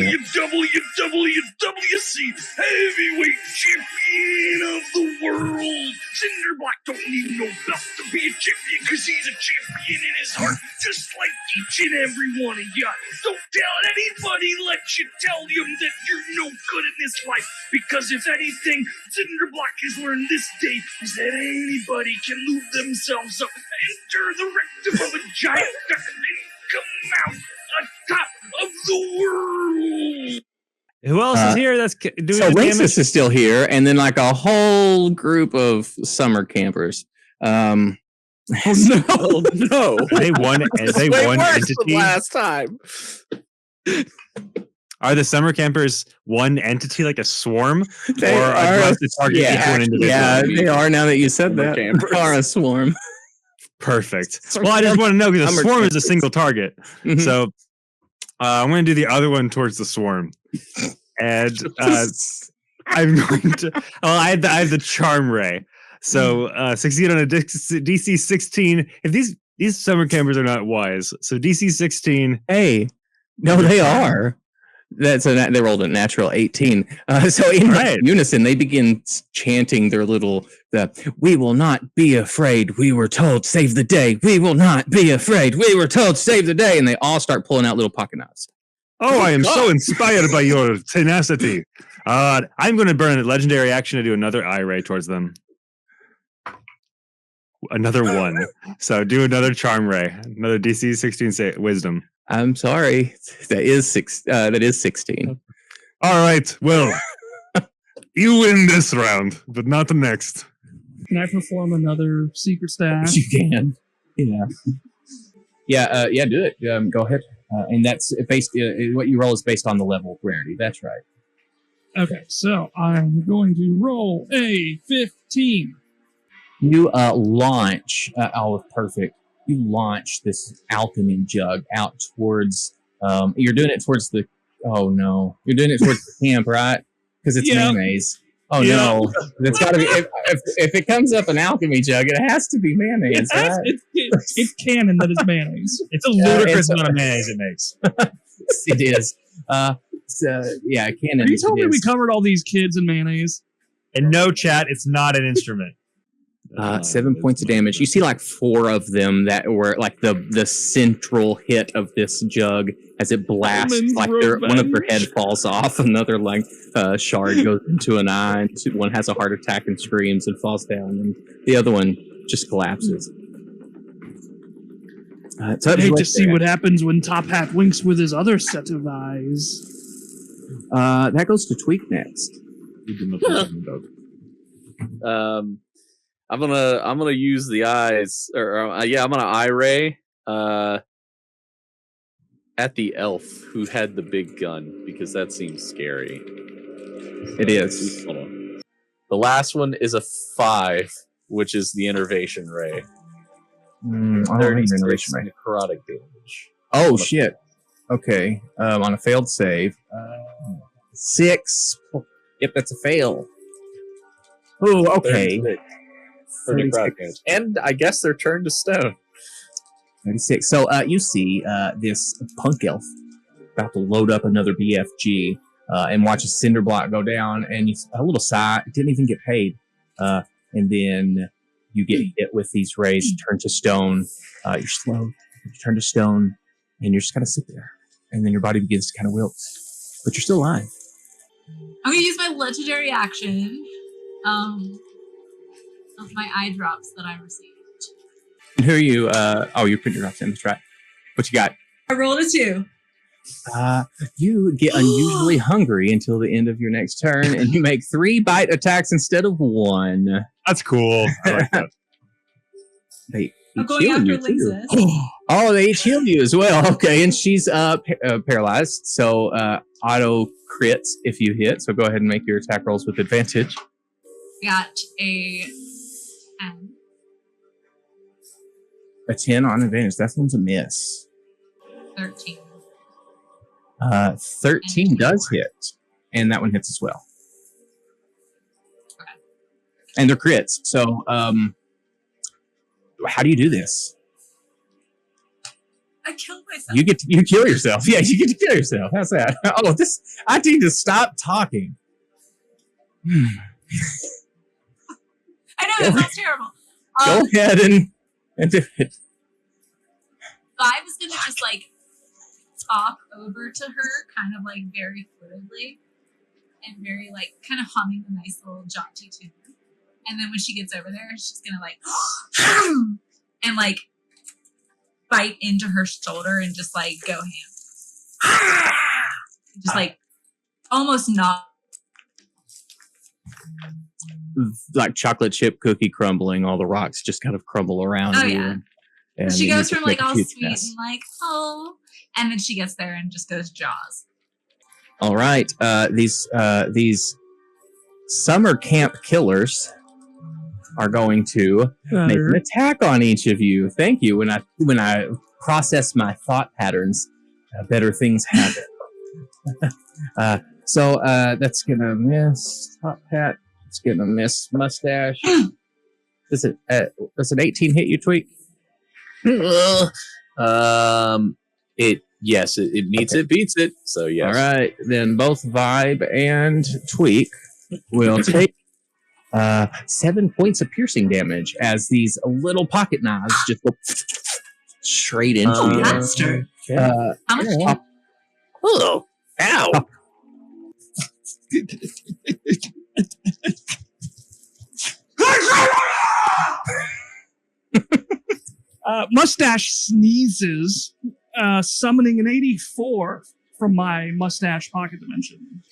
heavyweight champion of the world. Cinderblock don't need no belt to be a champion, cause he's a champion in his heart, just like each and every one of ya. Don't tell anybody, let you tell them that you're no good in this life, because if anything Cinderblock has learned this day is that anybody can lube themselves up, enter the rectum of a giant duck, and come out on top of the world. Who else is here that's doing So the damage? Racist is still here, and then like a whole group of summer campers. Oh no! Oh no! They one entity. Last time. Are the summer campers one entity like a swarm? They or are the target each one individual? Yeah, they are now that you said that. They are a swarm. Perfect. Well, I just want to know because a swarm is a single target. Mhm. So I'm going to do the other one towards the swarm. And I'm going to. Oh, I have the charm ray. So succeed on a DC 16. If these summer campers are not wise, so DC 16. Hey, no, they are. They rolled a natural 18. So in unison, they begin chanting their little, we will not be afraid. We were told, save the day. We will not be afraid. We were told, save the day. And they all start pulling out little pocket knives. Oh, I am so inspired by your tenacity. I'm going to burn a legendary action to do another eye ray towards them. Another one. So do another charm ray. Another DC 16 wisdom. I'm sorry. That is 16. All right. Well, you win this round, but not the next. Can I perform another secret stash? You can. Yeah. Yeah, do it. Go ahead. And that's based. What you roll is based on the level of rarity. That's right. Okay, so I'm going to roll a 15. You launch. Perfect. You launch this alchemy jug out towards. You're doing it towards the. Oh no! You're doing it towards the camp, right? Because it's mayonnaise. Oh no! It's got to be. If it comes up an alchemy jug, it has to be mayonnaise. It's canon that it's mayonnaise. It's a ludicrous amount of mayonnaise it makes. It is. Canon. Are you telling me we covered all these kids in mayonnaise? And no, chat. It's not an instrument. 7 points of damage. You see like 4 of them that were like the central hit of this jug as it blasts. Like one of their head falls off, another like shard goes into an eye, and one has a heart attack and screams and falls down, and the other one just collapses. I'd hate to see what happens when Top Hat winks with his other set of eyes. That goes to Tweek next. I'm gonna use the eyes, I'm gonna eye ray at the elf who had the big gun because that seems scary. It is. Hold on. The last one is a 5, which is the innervation ray. 36 necrotic damage. Oh shit! Okay, on a failed save, 6. Yep, that's a fail. Oh, okay. 36. And I guess they're turned to stone. 36. So you see this punk elf about to load up another BFG and watch a cinder block go down, and a little sigh. Didn't even get paid. And then you get hit with these rays, turn to stone. You're slow. You turn to stone, and you're just kind of sit there. And then your body begins to kind of wilt. But you're still alive. I'm going to use my legendary action of my eye drops that I received. And who are you? You're putting your drops in. That's right. What you got? I rolled a 2. You get unusually hungry until the end of your next turn, and you make 3 bite attacks instead of 1. That's cool. I like that. I'm going after Lexus. Oh, they each heal you as well. Okay, and she's paralyzed, so auto crits if you hit. So go ahead and make your attack rolls with advantage. Got a 10. A 10 on advantage. That one's a miss. 13. 13 does hit, and that one hits as well. Okay. And they're crits. So, how do you do this? I killed myself. You kill yourself. Yeah, you get to kill yourself. How's that? Oh, I need to stop talking. I know, that sounds terrible. Go ahead and do it. I was going to just talk over to her kind of very fluidly and very kind of humming a nice little jaunty tune. And then when she gets over there, she's going to and bite into her shoulder and just go ham. Just almost not. like chocolate chip cookie crumbling. All the rocks just kind of crumble around Oh, you. yeah. And She you goes just from make like a all huge sweet mess. and like, oh, and then she gets there and just goes Jaws. All right, these summer camp killers are going to make an attack on each of you. Thank you. When I process my thought patterns, better things happen. So that's gonna miss top hat. It's gonna miss mustache. Does an 18 hit you, Tweek? It meets it, beats it. So yes. All right, then both Vibe and Tweek will take 7 points of piercing damage as these little pocket knives just go straight into you. Master. How much damage? Oh, ow! Mustache sneezes, summoning an 84 from my mustache pocket dimension.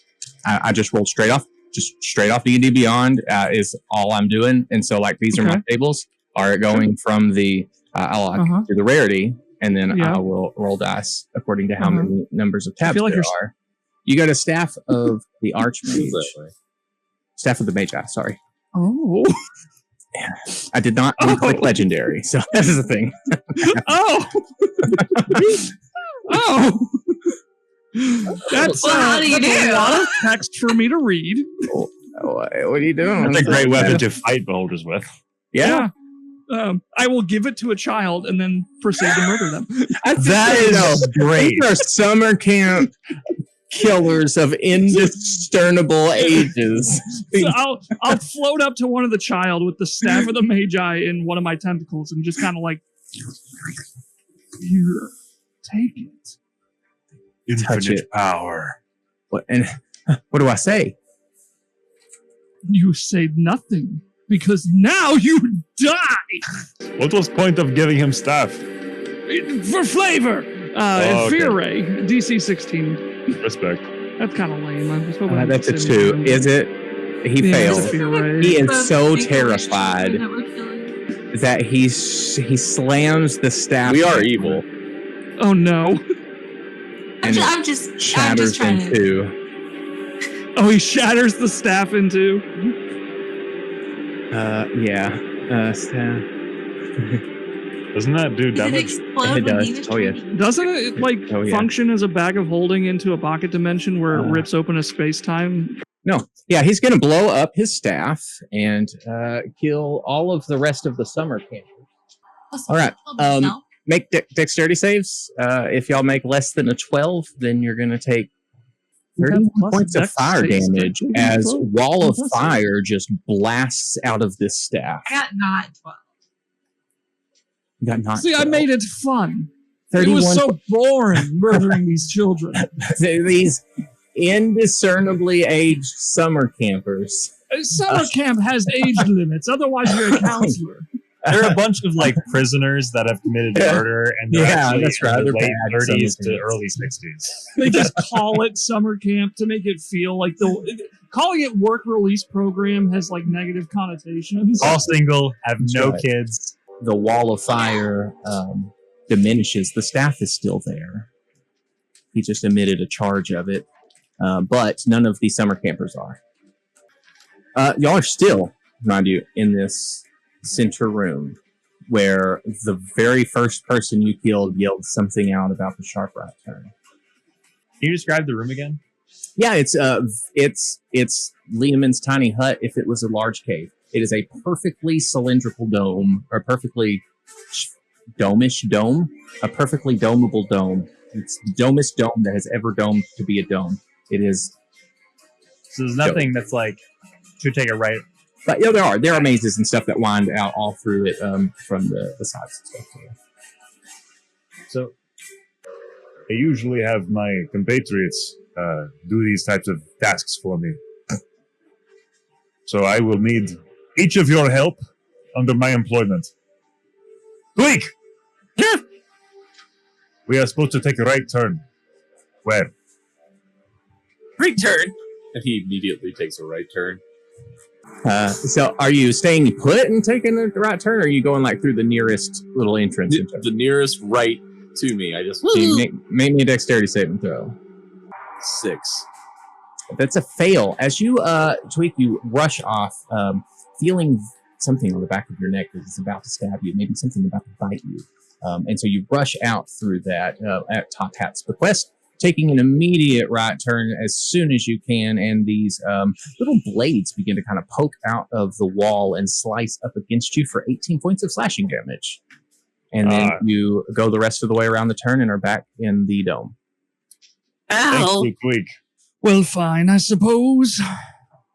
I just rolled straight off. Just straight off D&D Beyond is all I'm doing. And so, like, these are my tables are going from the, I'll do the rarity, and then I will roll dice according to how many numbers of tabs there are. You got a Staff of the Archmage. Staff of the Magi, sorry. Oh. I did not click Legendary, so that is the thing. Oh. That's how do you do? A lot of text for me to read. What are you doing? That's a great weapon to fight beholders with. Yeah. I will give it to a child and then proceed to murder them. That is great. These are summer camp killers of indiscernible ages. So I'll float up to one of the child with the Staff of the Magi in one of my tentacles and just kind of like, here, take it. Infinite power. What do I say? You say nothing because now you die. What was point of giving him staff? For flavor. Fear Ray, DC 16. Respect. That's kind of lame. I was hoping that's a 2. Is it? He failed. He is so terrified that he slams the staff. We are evil. Oh no. I'm just shatters trying in two. Oh, he shatters the staff in two. Staff. Doesn't that do damage? It does. Oh yeah. Doesn't it function as a bag of holding into a pocket dimension where it rips open a space time? No. Yeah, he's gonna blow up his staff and kill all of the rest of the summer campers. All right. Make dexterity saves. If y'all make less than a 12, then you're going to take 30 points of fire damage as wall of fire just blasts out of this staff. I got not 12. You got not See, 12. I made it fun. It was so boring murdering these children. These indiscernibly aged summer campers. Summer camp has age limits. Otherwise, you're a counselor. There are a bunch of like prisoners that have committed murder, and they're actually that's right. in They're the late bad 30s summer to early 60s. They just call it summer camp to make it feel like calling it work release program has like negative connotations. All single, have no kids. The wall of fire diminishes. The staff is still there. He just emitted a charge of it, but none of the summer campers are. Y'all are still, mind you, in this center room where the very first person you killed yelled something out about the sharp right turn. Can you describe the room again? Yeah, it's Liamon's tiny hut if it was a large cave. It is a perfectly cylindrical dome, or perfectly dome-ish dome, a perfectly domable dome. It's the domest dome that has ever domed to be a dome. It is. So there's nothing that's like to take a right. But yeah, there are mazes and stuff that wind out all through it from the sides and stuff. So I usually have my compatriots do these types of tasks for me. So I will need each of your help under my employment. Tweek! We are supposed to take a right turn. Where? Right turn! And he immediately takes a right turn. So are you staying put and taking the right turn, or are you going like through the nearest little entrance? The nearest right to me. I just So you make me a dexterity saving throw. 6. That's a fail. As you Tweek, you rush off, feeling something on the back of your neck that is about to stab you, maybe something about to bite you. And so you rush out through that at Top Hat's bequest, taking an immediate right turn as soon as you can, and these little blades begin to kind of poke out of the wall and slice up against you for 18 points of slashing damage. And then you go the rest of the way around the turn and are back in the dome. Ow! Well, fine, I suppose.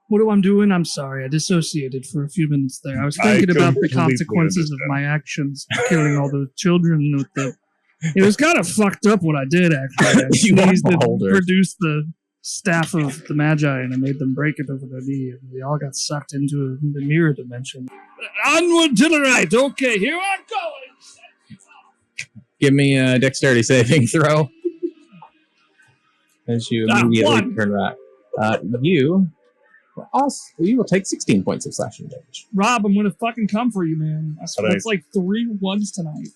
What am I doing? I'm sorry, I dissociated for a few minutes there. I was thinking about the consequences of my actions, killing all the children with the... It was kind of fucked up what I did, actually. I sneezed and produced the staff of the Magi, and I made them break it over their knee, and they all got sucked into the mirror dimension. Onward to the right! Okay, here I'm going! Give me a dexterity saving throw. As you immediately turn right. You will take 16 points of slashing damage. Rob, I'm going to fucking come for you, man. I swear it's like 3 ones tonight.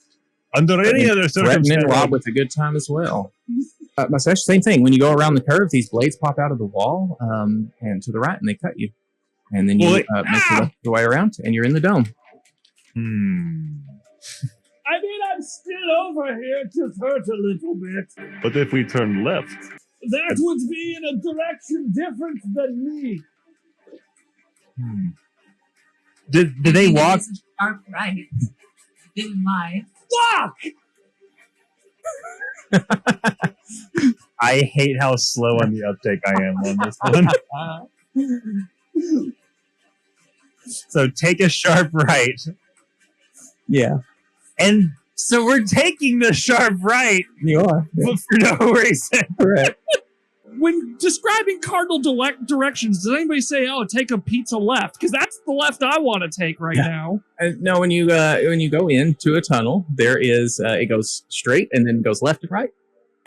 Under any other circumstance, threatening Rob with a good time as well. Mustache, same thing. When you go around the curve, these blades pop out of the wall and to the right, and they cut you. And then you make your way around, and you're in the dome. I mean, I'm still over here. It just hurts a little bit. But if we turn left... That would be in a direction different than me. Did they walk? Sharp right. Didn't lie. Fuck! I hate how slow on the uptake I am on this one. So take a sharp right. Yeah. And so we're taking the sharp right. You are. Yeah. But for no reason. Correct. When describing cardinal directions, does anybody say, "Oh, take a pizza left"? Because that's the left I want to take right now. No, when you go into a tunnel, there is it goes straight and then goes left and right.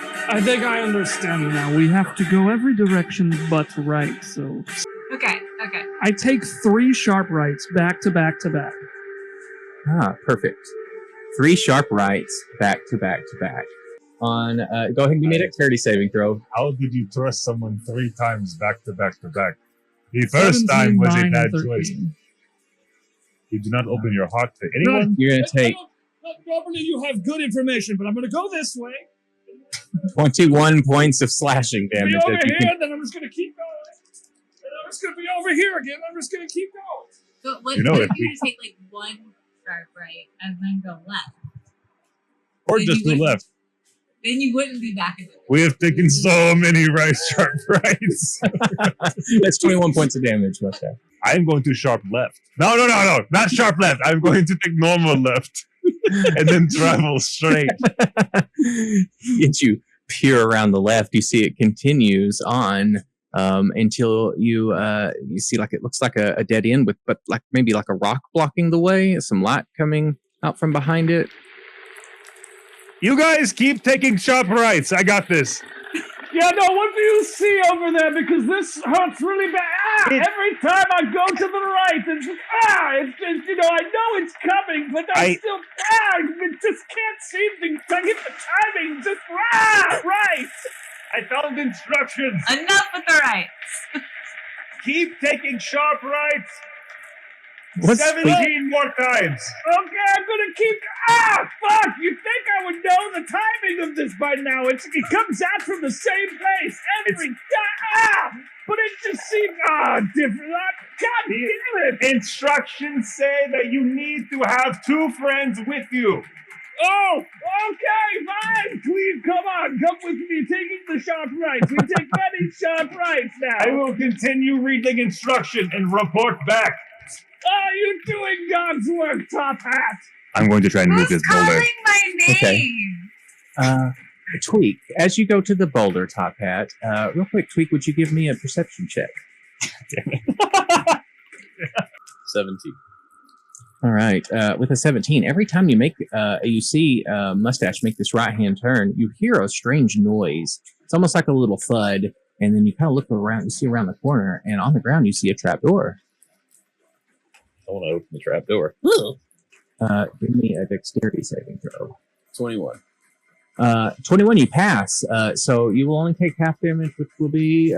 I think I understand now. We have to go every direction but right. So okay. I take 3 sharp rights back to back to back. Perfect. 3 sharp rights back to back to back. Go ahead and give me a dexterity saving throw. How did you trust someone 3 times back to back to back? The first time was a bad choice. You do not open your heart to anyone. You're going to take... Normally you have good information, but I'm going to go this way. 21 points of slashing damage. Be over here, then I'm just going to keep going. And I'm just going to be over here again. I'm just going to keep going. So what if you take like 1 sharp right and then go left? Or just the left. Then you wouldn't be back in the We have taken so many sharp rights. That's 21 points of damage, Mustache. I'm going to sharp left. No, not sharp left. I'm going to take normal left and then travel straight. As you peer around the left, you see it continues on until you see like it looks like a dead end but like maybe like a rock blocking the way, some light coming out from behind it. You guys keep taking sharp rights. I got this. Yeah, no, what do you see over there? Because this hurts really bad. Every time I go to the right, it's just, it's just, I know it's coming, but I still, it just can't seem to get the timing. Just, right. I found instructions. Enough with the rights. Keep taking sharp rights. 17 more times. Okay, I'm gonna keep. Fuck! You'd think I would know the timing of this by now. It comes out from the same place every time. But it just seems different. God damn it! Instructions say that you need to have 2 friends with you. Oh, okay, fine. Tweek, come with me. Taking the sharp rights. We take many sharp rights now. I will continue reading instruction and report back. You're doing God's work, Top Hat. I'm going to try and move this boulder. Calling my name? Okay. Tweek, as you go to the boulder, Top Hat, real quick, Tweek, would you give me a perception check? 17. All right. With a 17, every time you see Mustache make this right-hand turn, you hear a strange noise. It's almost like a little thud, and then you kind of look around, you see around the corner, and on the ground you see a trap door. want to open the trap door. Give me a dexterity saving throw. 21. 21, you pass. So you will only take half damage, which will be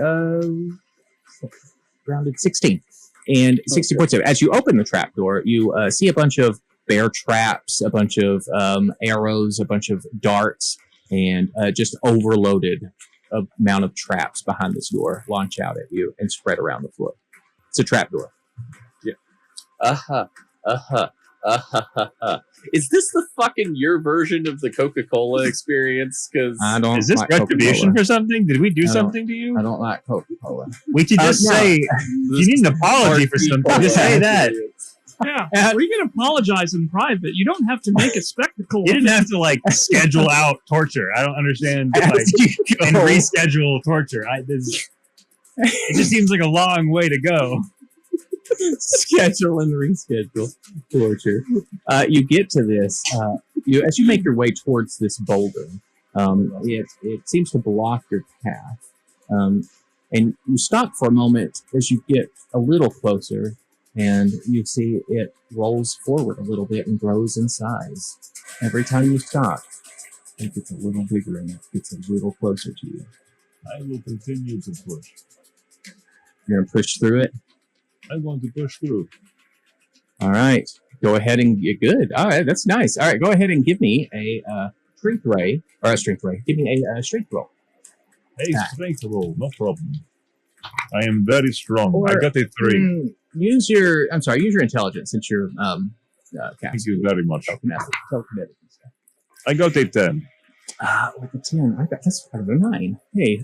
rounded 16. And 60 points of as you open the trapdoor, you see a bunch of bear traps, a bunch of arrows, a bunch of darts, and just overloaded amount of traps behind this door launch out at you and spread around the floor. It's a trapdoor. Yeah. Is this the fucking your version of the Coca-Cola experience? Because is this retribution Coca-Cola for something? Did we do something to you? I don't like Coca-Cola. We could just say you need an apology for something. Just say that. Yeah, we can apologize in private. You don't have to make a spectacle. You didn't have to like schedule out torture. I don't understand. Like, and reschedule torture. It just seems like a long way to go. Schedule and reschedule torture. You get to this. As you make your way towards this boulder, it seems to block your path. And you stop for a moment as you get a little closer, and you see it rolls forward a little bit and grows in size. Every time you stop, it gets a little bigger and it gets a little closer to you. I will continue to push. You're going to push through it? I want to push through. All right. Go ahead and get good. All right. That's nice. All right. Go ahead and give me a strength ray. Give me a strength roll. Strength roll. No problem. I am very strong. I got a 3. Use your intelligence since you're Thank you very much. Telekinetic. I got a 10. With a 10, that's part of a 9. Hey,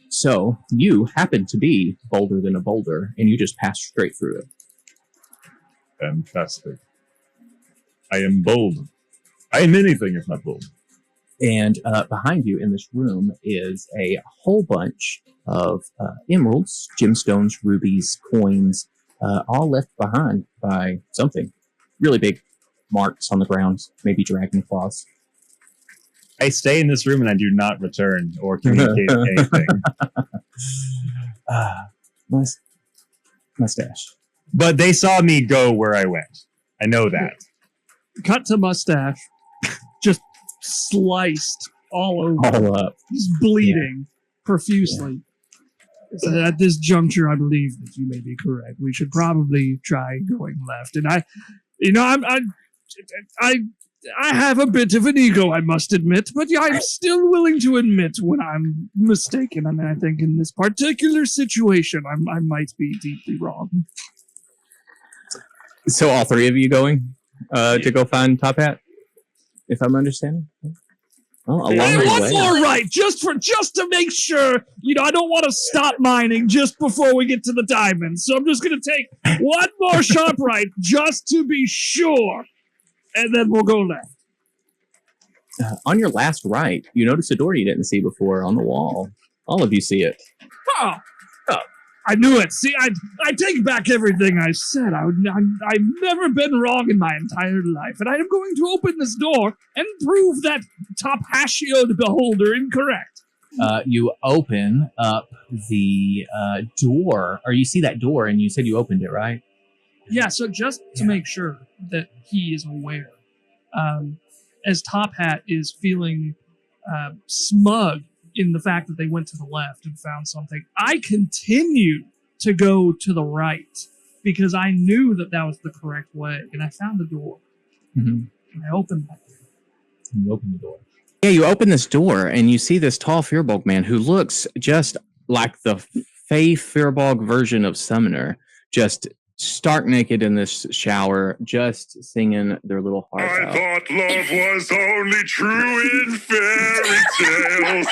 so you happen to be bolder than a boulder, and you just passed straight through it. Fantastic. I am bold. I am anything if not bold. And behind you in this room is a whole bunch of emeralds, gemstones, rubies, coins, all left behind by something. Really big marks on the ground, maybe dragon claws. I stay in this room and I do not return or communicate anything. Mustache. But they saw me go where I went. I know that. Cut to Mustache. Just sliced all over. All up. Just bleeding profusely. Yeah. So at this juncture, I believe that you may be correct. We should probably try going left. And I have a bit of an ego, I must admit, but I'm still willing to admit when I'm mistaken. I mean, I think in this particular situation, I might be deeply wrong. So all three of you going to go find Top Hat, if I'm understanding? Well, one more right, just to make sure. I don't want to stop mining just before we get to the diamonds, so I'm just going to take one more sharp right just to be sure. And then we'll go left. On your last right, you notice a door you didn't see before on the wall. All of you see it. Oh, I knew it. See, I take back everything I said. I've never been wrong in my entire life, and I am going to open this door and prove that top hashioed beholder incorrect. You open up the door, or you see that door, and you said you opened it, right? Yeah, so just to make sure that he is aware, as Top Hat is feeling smug in the fact that they went to the left and found something, I continued to go to the right because I knew that was the correct way, and I found the door. Mm-hmm. And I opened that door. You open the door. Yeah, you open this door, and you see this tall Firbolg man who looks just like the Fey Firbolg version of Sumner, just stark naked in this shower, just singing their little hearts out. I thought love was only true in fairy tales.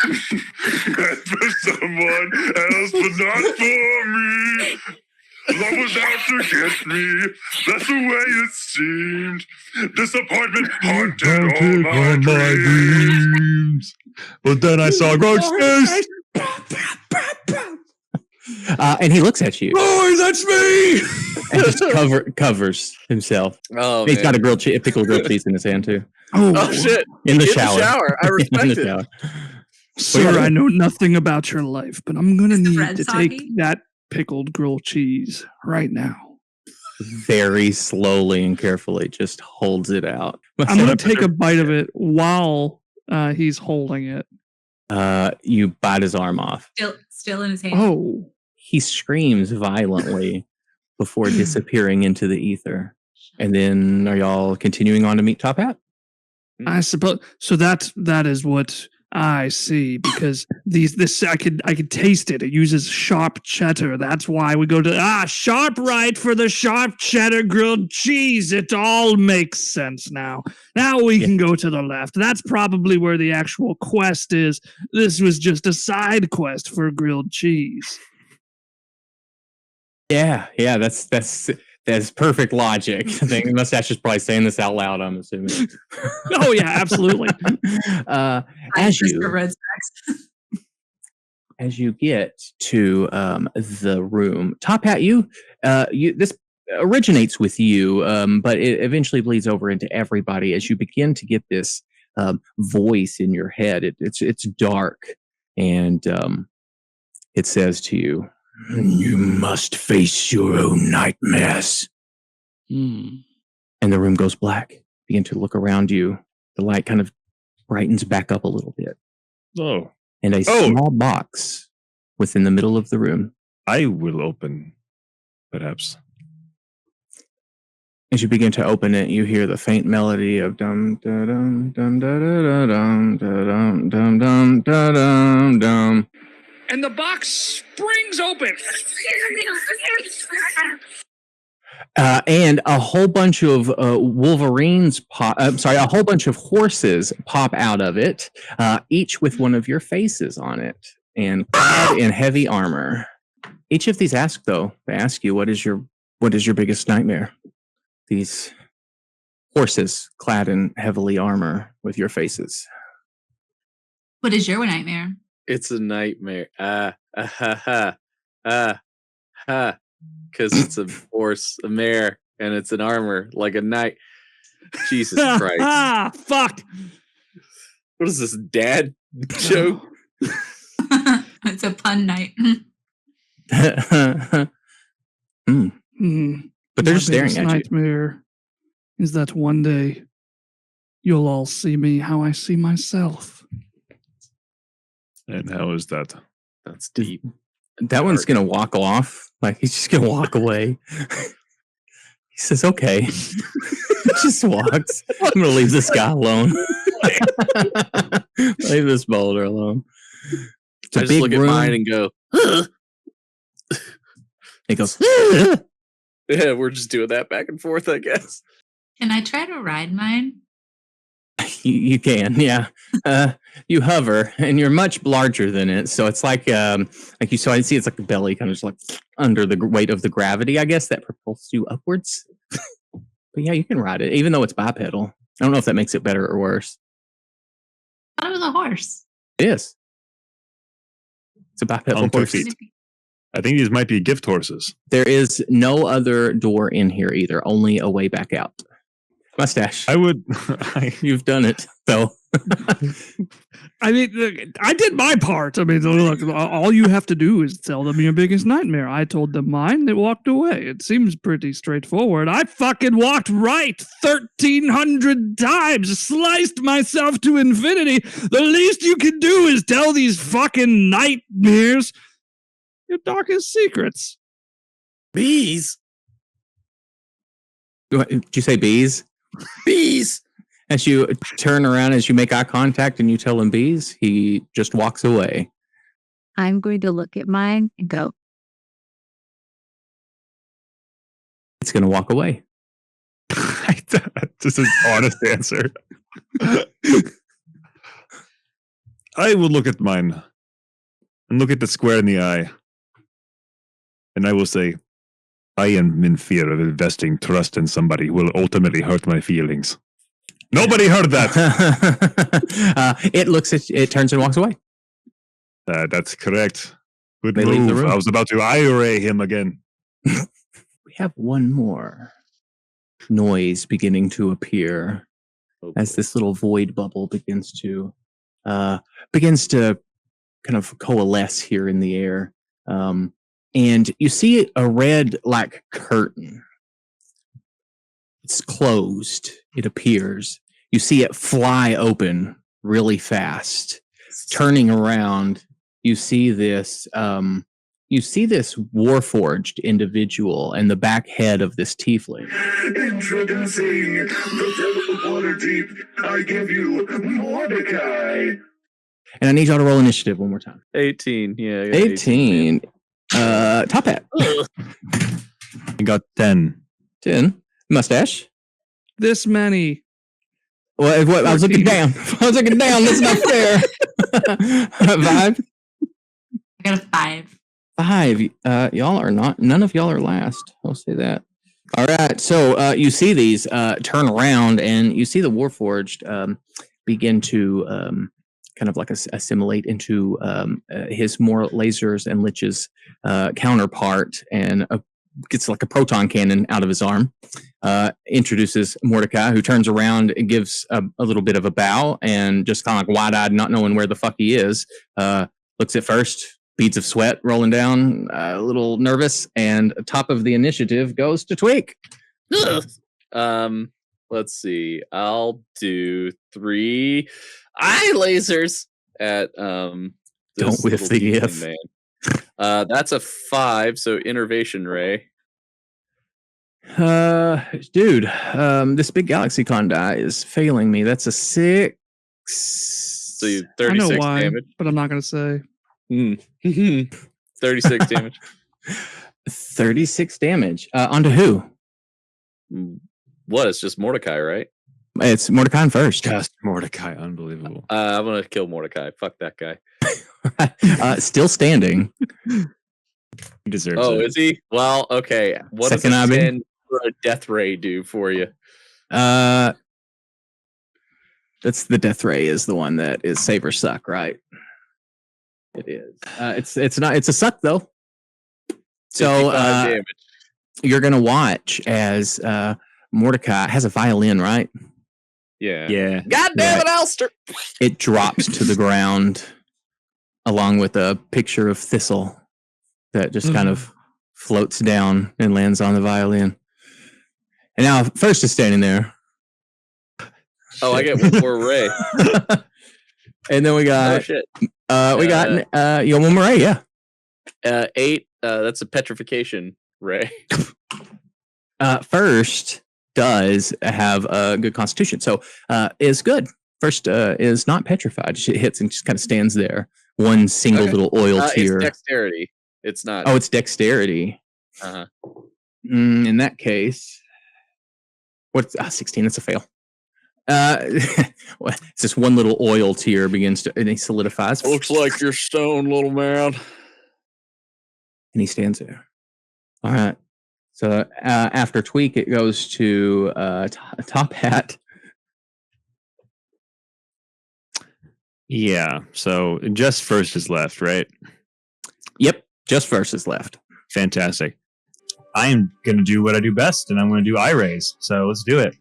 And for someone else, but not for me. Love was out to get me. That's the way it seemed. Disappointment haunted all my dreams. But then I saw Groch's face. And he looks at you. Oh, that's me! And just covers himself. Oh, he's got a pickled grilled cheese in his hand too. Oh shit! In the shower. I respect it. Shower. Sir, I know nothing about your life, but I'm gonna need to take that pickled grilled cheese right now. very slowly and carefully just holds it out. I'm going to take a bite of it while he's holding it. You bite his arm off. Still in his hand. Oh. He screams violently before disappearing into the ether. And then are y'all continuing on to meet Top Hat? I suppose so. That is what I see, because I could taste it. It uses sharp cheddar. That's why we go to sharp right for the sharp cheddar grilled cheese. It all makes sense now. Now we can go to the left. That's probably where the actual quest is. This was just a side quest for grilled cheese. Yeah, that's perfect logic. I think Mustache is probably saying this out loud, I'm assuming. Oh, yeah, absolutely. As you get to the room, Top Hat, this originates with you, but it eventually bleeds over into everybody as you begin to get this voice in your head. It's dark, and it says to you, "You must face your own nightmares." And the room goes black. Begin to look around you. The light kind of brightens back up a little bit. Oh. And a small box within the middle of the room. I will open, perhaps. As you begin to open it, you hear the faint melody of dum da dum dum da da dum da dum dum dum da dum dum. And the box springs open. And a whole bunch of a whole bunch of horses pop out of it, each with one of your faces on it, and clad in heavy armor. Each of these they ask you, what is your biggest nightmare? These horses clad in heavily armor with your faces. What is your nightmare? It's a nightmare. Because it's a horse, a mare, and it's an armor like a knight. Jesus Christ. Fuck. What is this, dad joke? It's a pun night. But they're just staring at you. Nightmare is that one day you'll all see me how I see myself. And how is that? That's deep. That one's going to walk off. Like, he's just going to walk away. He says, okay. He just walks. I'm going to leave this guy alone. Leave this boulder alone. It's I just look room. At mine and go, he goes, yeah, we're just doing that back and forth, I guess. Can I try to ride mine? You can, yeah. You hover, and you're much larger than it, so it's like you saw. I see it's like a belly, kind of just like under the weight of the gravity, I guess, that propels you upwards. But yeah, you can ride it, even though it's bipedal. I don't know if that makes it better or worse. I thought it was a horse. It is. It's a bipedal horse. 2 feet. I think these might be gift horses. There is no other door in here either, only a way back out. Mustache. You've done it, though. I mean, I did my part. I mean, look, all you have to do is tell them your biggest nightmare. I told them mine. They walked away. It seems pretty straightforward. I fucking walked right 1,300 times, sliced myself to infinity. The least you can do is tell these fucking nightmares your darkest secrets. Bees? Did you say bees? Bees! As you turn around, as you make eye contact and you tell him bees, he just walks away. I'm going to look at mine and go. It's going to walk away. Just an honest answer. I will look at mine and look at the square in the eye. And I will say, I am in fear of investing trust in somebody who will ultimately hurt my feelings. Nobody heard that. It turns and walks away. That's correct. Good They leave the move. room. I was about to irate him again. We have one more noise beginning to appear as this little void bubble begins to kind of coalesce here in the air. And you see a red like curtain It's closed. It appears. You see it fly open really fast. Turning around, you see this. You see this warforged individual and the back head of this tiefling. Introducing the Devil of Waterdeep. I give you Mordecai. And I need y'all to roll initiative one more time. 18. Yeah. I got 18. Top hat. I got 10. 10. Mustache. This many. Well, I was looking down. I was looking down. That's not fair. 5. I got a 5. 5. Y'all are not. None of y'all are last. I'll say that. All right. So you see these turn around, and you see the Warforged begin to kind of like assimilate into his more lasers and liches counterpart, and gets like a proton cannon out of his arm. Introduces Mordecai, who turns around and gives a little bit of a bow, and just kind of like wide-eyed, not knowing where the fuck he is. Looks at first. Beads of sweat rolling down, a little nervous, and top of the initiative goes to Tweek. Let's see. I'll do 3 eye lasers at Don't whiff the if. Man. That's a 5, so innervation ray. Dude, this big GalaxyCon die is failing me. That's a 6. So you I 36 know why, damage. but I'm not going to say. 36 damage. 36 damage. Onto who? What? It's just Mordecai, right? It's Mordecai first. Just Mordecai, unbelievable. I'm gonna kill Mordecai. Fuck that guy. Still standing. He deserves it. Is he? Well, okay. What Second does a Abby? 10 for a death ray do for you? That's the death ray is the one that is save or suck, right? It is. It's not. It's a suck though. So damage. You're gonna watch as Mordecai has a violin, right? Yeah. God damn it, Alistair! It drops to the ground, along with a picture of Thistle that just kind of floats down and lands on the violin. And now First is standing there. Oh, I get one more ray. And then we got. Oh shit. We got you got one more ray, yeah. 8. That's a petrification ray. First does have a good constitution, so is good. First is not petrified. She hits and just kind of stands there. One single little oil tear. It's dexterity. It's not. Oh, it's dexterity. In that case, what's 16? That's a fail. It's just one little oil tear begins to, and he solidifies. Looks like you're stoned, little man. And he stands there. All right. So after Tweek, it goes to Top Hat. Yeah. So just First is left, right? Yep. Just First is left. Fantastic. I am going to do what I do best, and I'm going to do eye raise. So let's do it.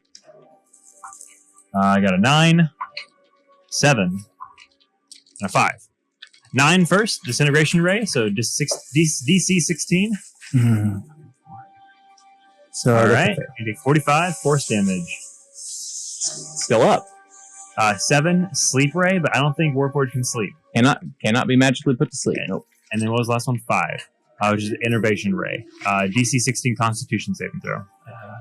I got a 9, 7, and a 5. 9 first, disintegration ray, so just DC 16. So all right, you take 45 force damage. Still up. 7 sleep ray, but I don't think Warforged can sleep. Cannot be magically put to sleep. Okay. Nope. And then what was the last one? 5, which is innervation ray. DC 16 Constitution saving throw.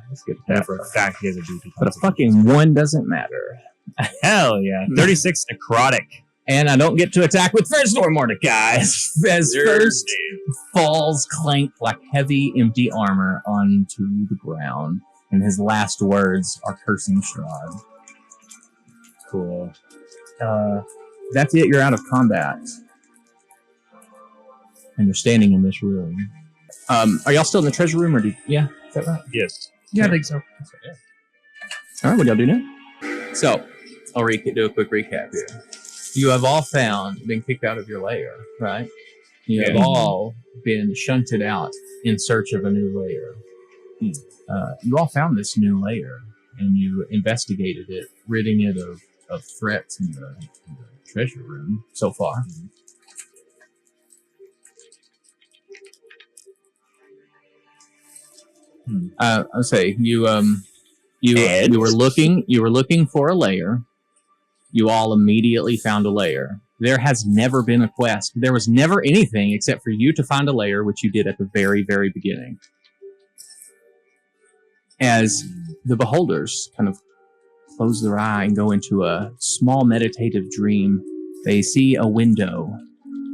Let's get that for a fact. He has a DC. But a fucking 1 doesn't matter. Hell yeah! 36 necrotic. And I don't get to attack with First or Mordecai as First falls clanked like heavy, empty armor onto the ground. And his last words are cursing Strahd. Cool. That's it. You're out of combat. And you're standing in this room. Are y'all still in the treasure room? Or yeah? Is that right? Yes. Yeah, I think so. All right, what do y'all do now? So, I'll do a quick recap here. You have all been kicked out of your lair, right? You have all been shunted out in search of a new lair. You all found this new lair, and you investigated it, ridding it of threats in the treasure room so far. I'll say you You were looking for a lair. You all immediately found a lair. There has never been a quest. There was never anything except for you to find a lair, which you did at the very, very beginning. As the beholders kind of close their eye and go into a small meditative dream, they see a window,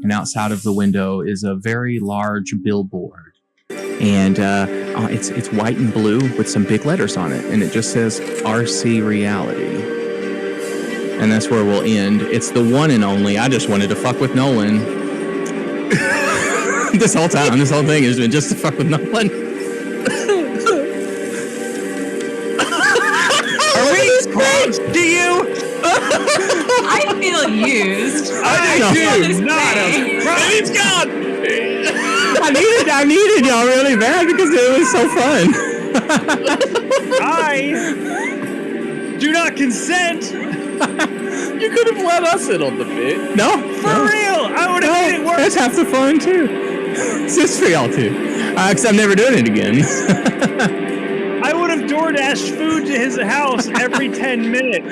and outside of the window is a very large billboard. And it's white and blue with some big letters on it, and it just says RC Reality. And that's where we'll end. It's the one and only. I just wanted to fuck with Nolan. This whole time, this whole thing has been just to fuck with Nolan. Are we close to you? I feel used. I do not. He's gone. I needed y'all really bad because it was so fun. I do not consent. You could have let us in on the bit. No, For real, I would have made it work. That's half the fun too. It's just for y'all too. Because I'm never doing it again. I would have DoorDashed food to his house every 10 minutes.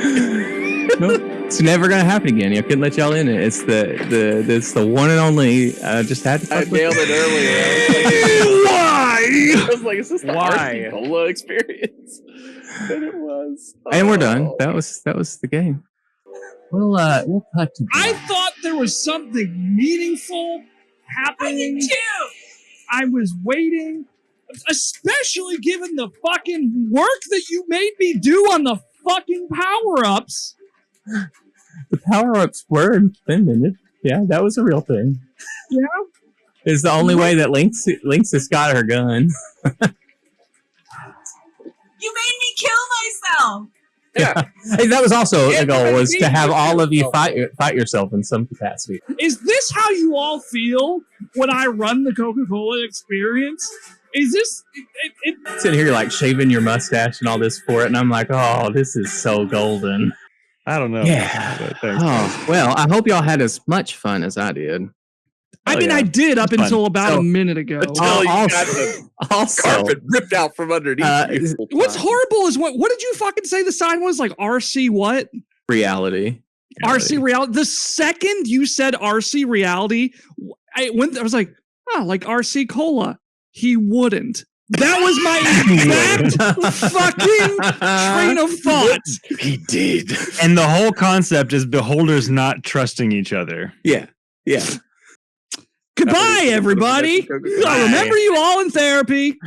Nope. It's never gonna happen again. I couldn't let y'all in it. It's the one and only. I just had to. I nailed it earlier. Why? I was like, is this the RC Cola experience? And it was. And we're done. That was the game. We'll cut to. I thought there was something meaningful happening. I did too. I was waiting, especially given the fucking work that you made me do on the fucking power-ups. The power-ups were invented. Yeah, that was a real thing. Yeah. It's the only way that Lynx has got her gun. You made me kill myself. Yeah. Hey, that was also the goal, was to have all of you yourself. fight yourself in some capacity. Is this how you all feel when I run the Coca-Cola experience? Is this... Sitting here like shaving your mustache and all this for it, and I'm like, oh, this is so golden. I don't know. Yeah. Thanks. Oh, well, I hope y'all had as much fun as I did. I mean, I did up until about a minute ago. Until you got the carpet ripped out from underneath you. What's horrible is what did you fucking say the sign was? Like RC what? Reality. RC Reality. The second you said RC Reality, I was like, oh, like RC Cola. He wouldn't. That was my exact fucking train of thought. He did. And the whole concept is beholders not trusting each other. Yeah. Yeah. Goodbye, everybody. I remember you all in therapy.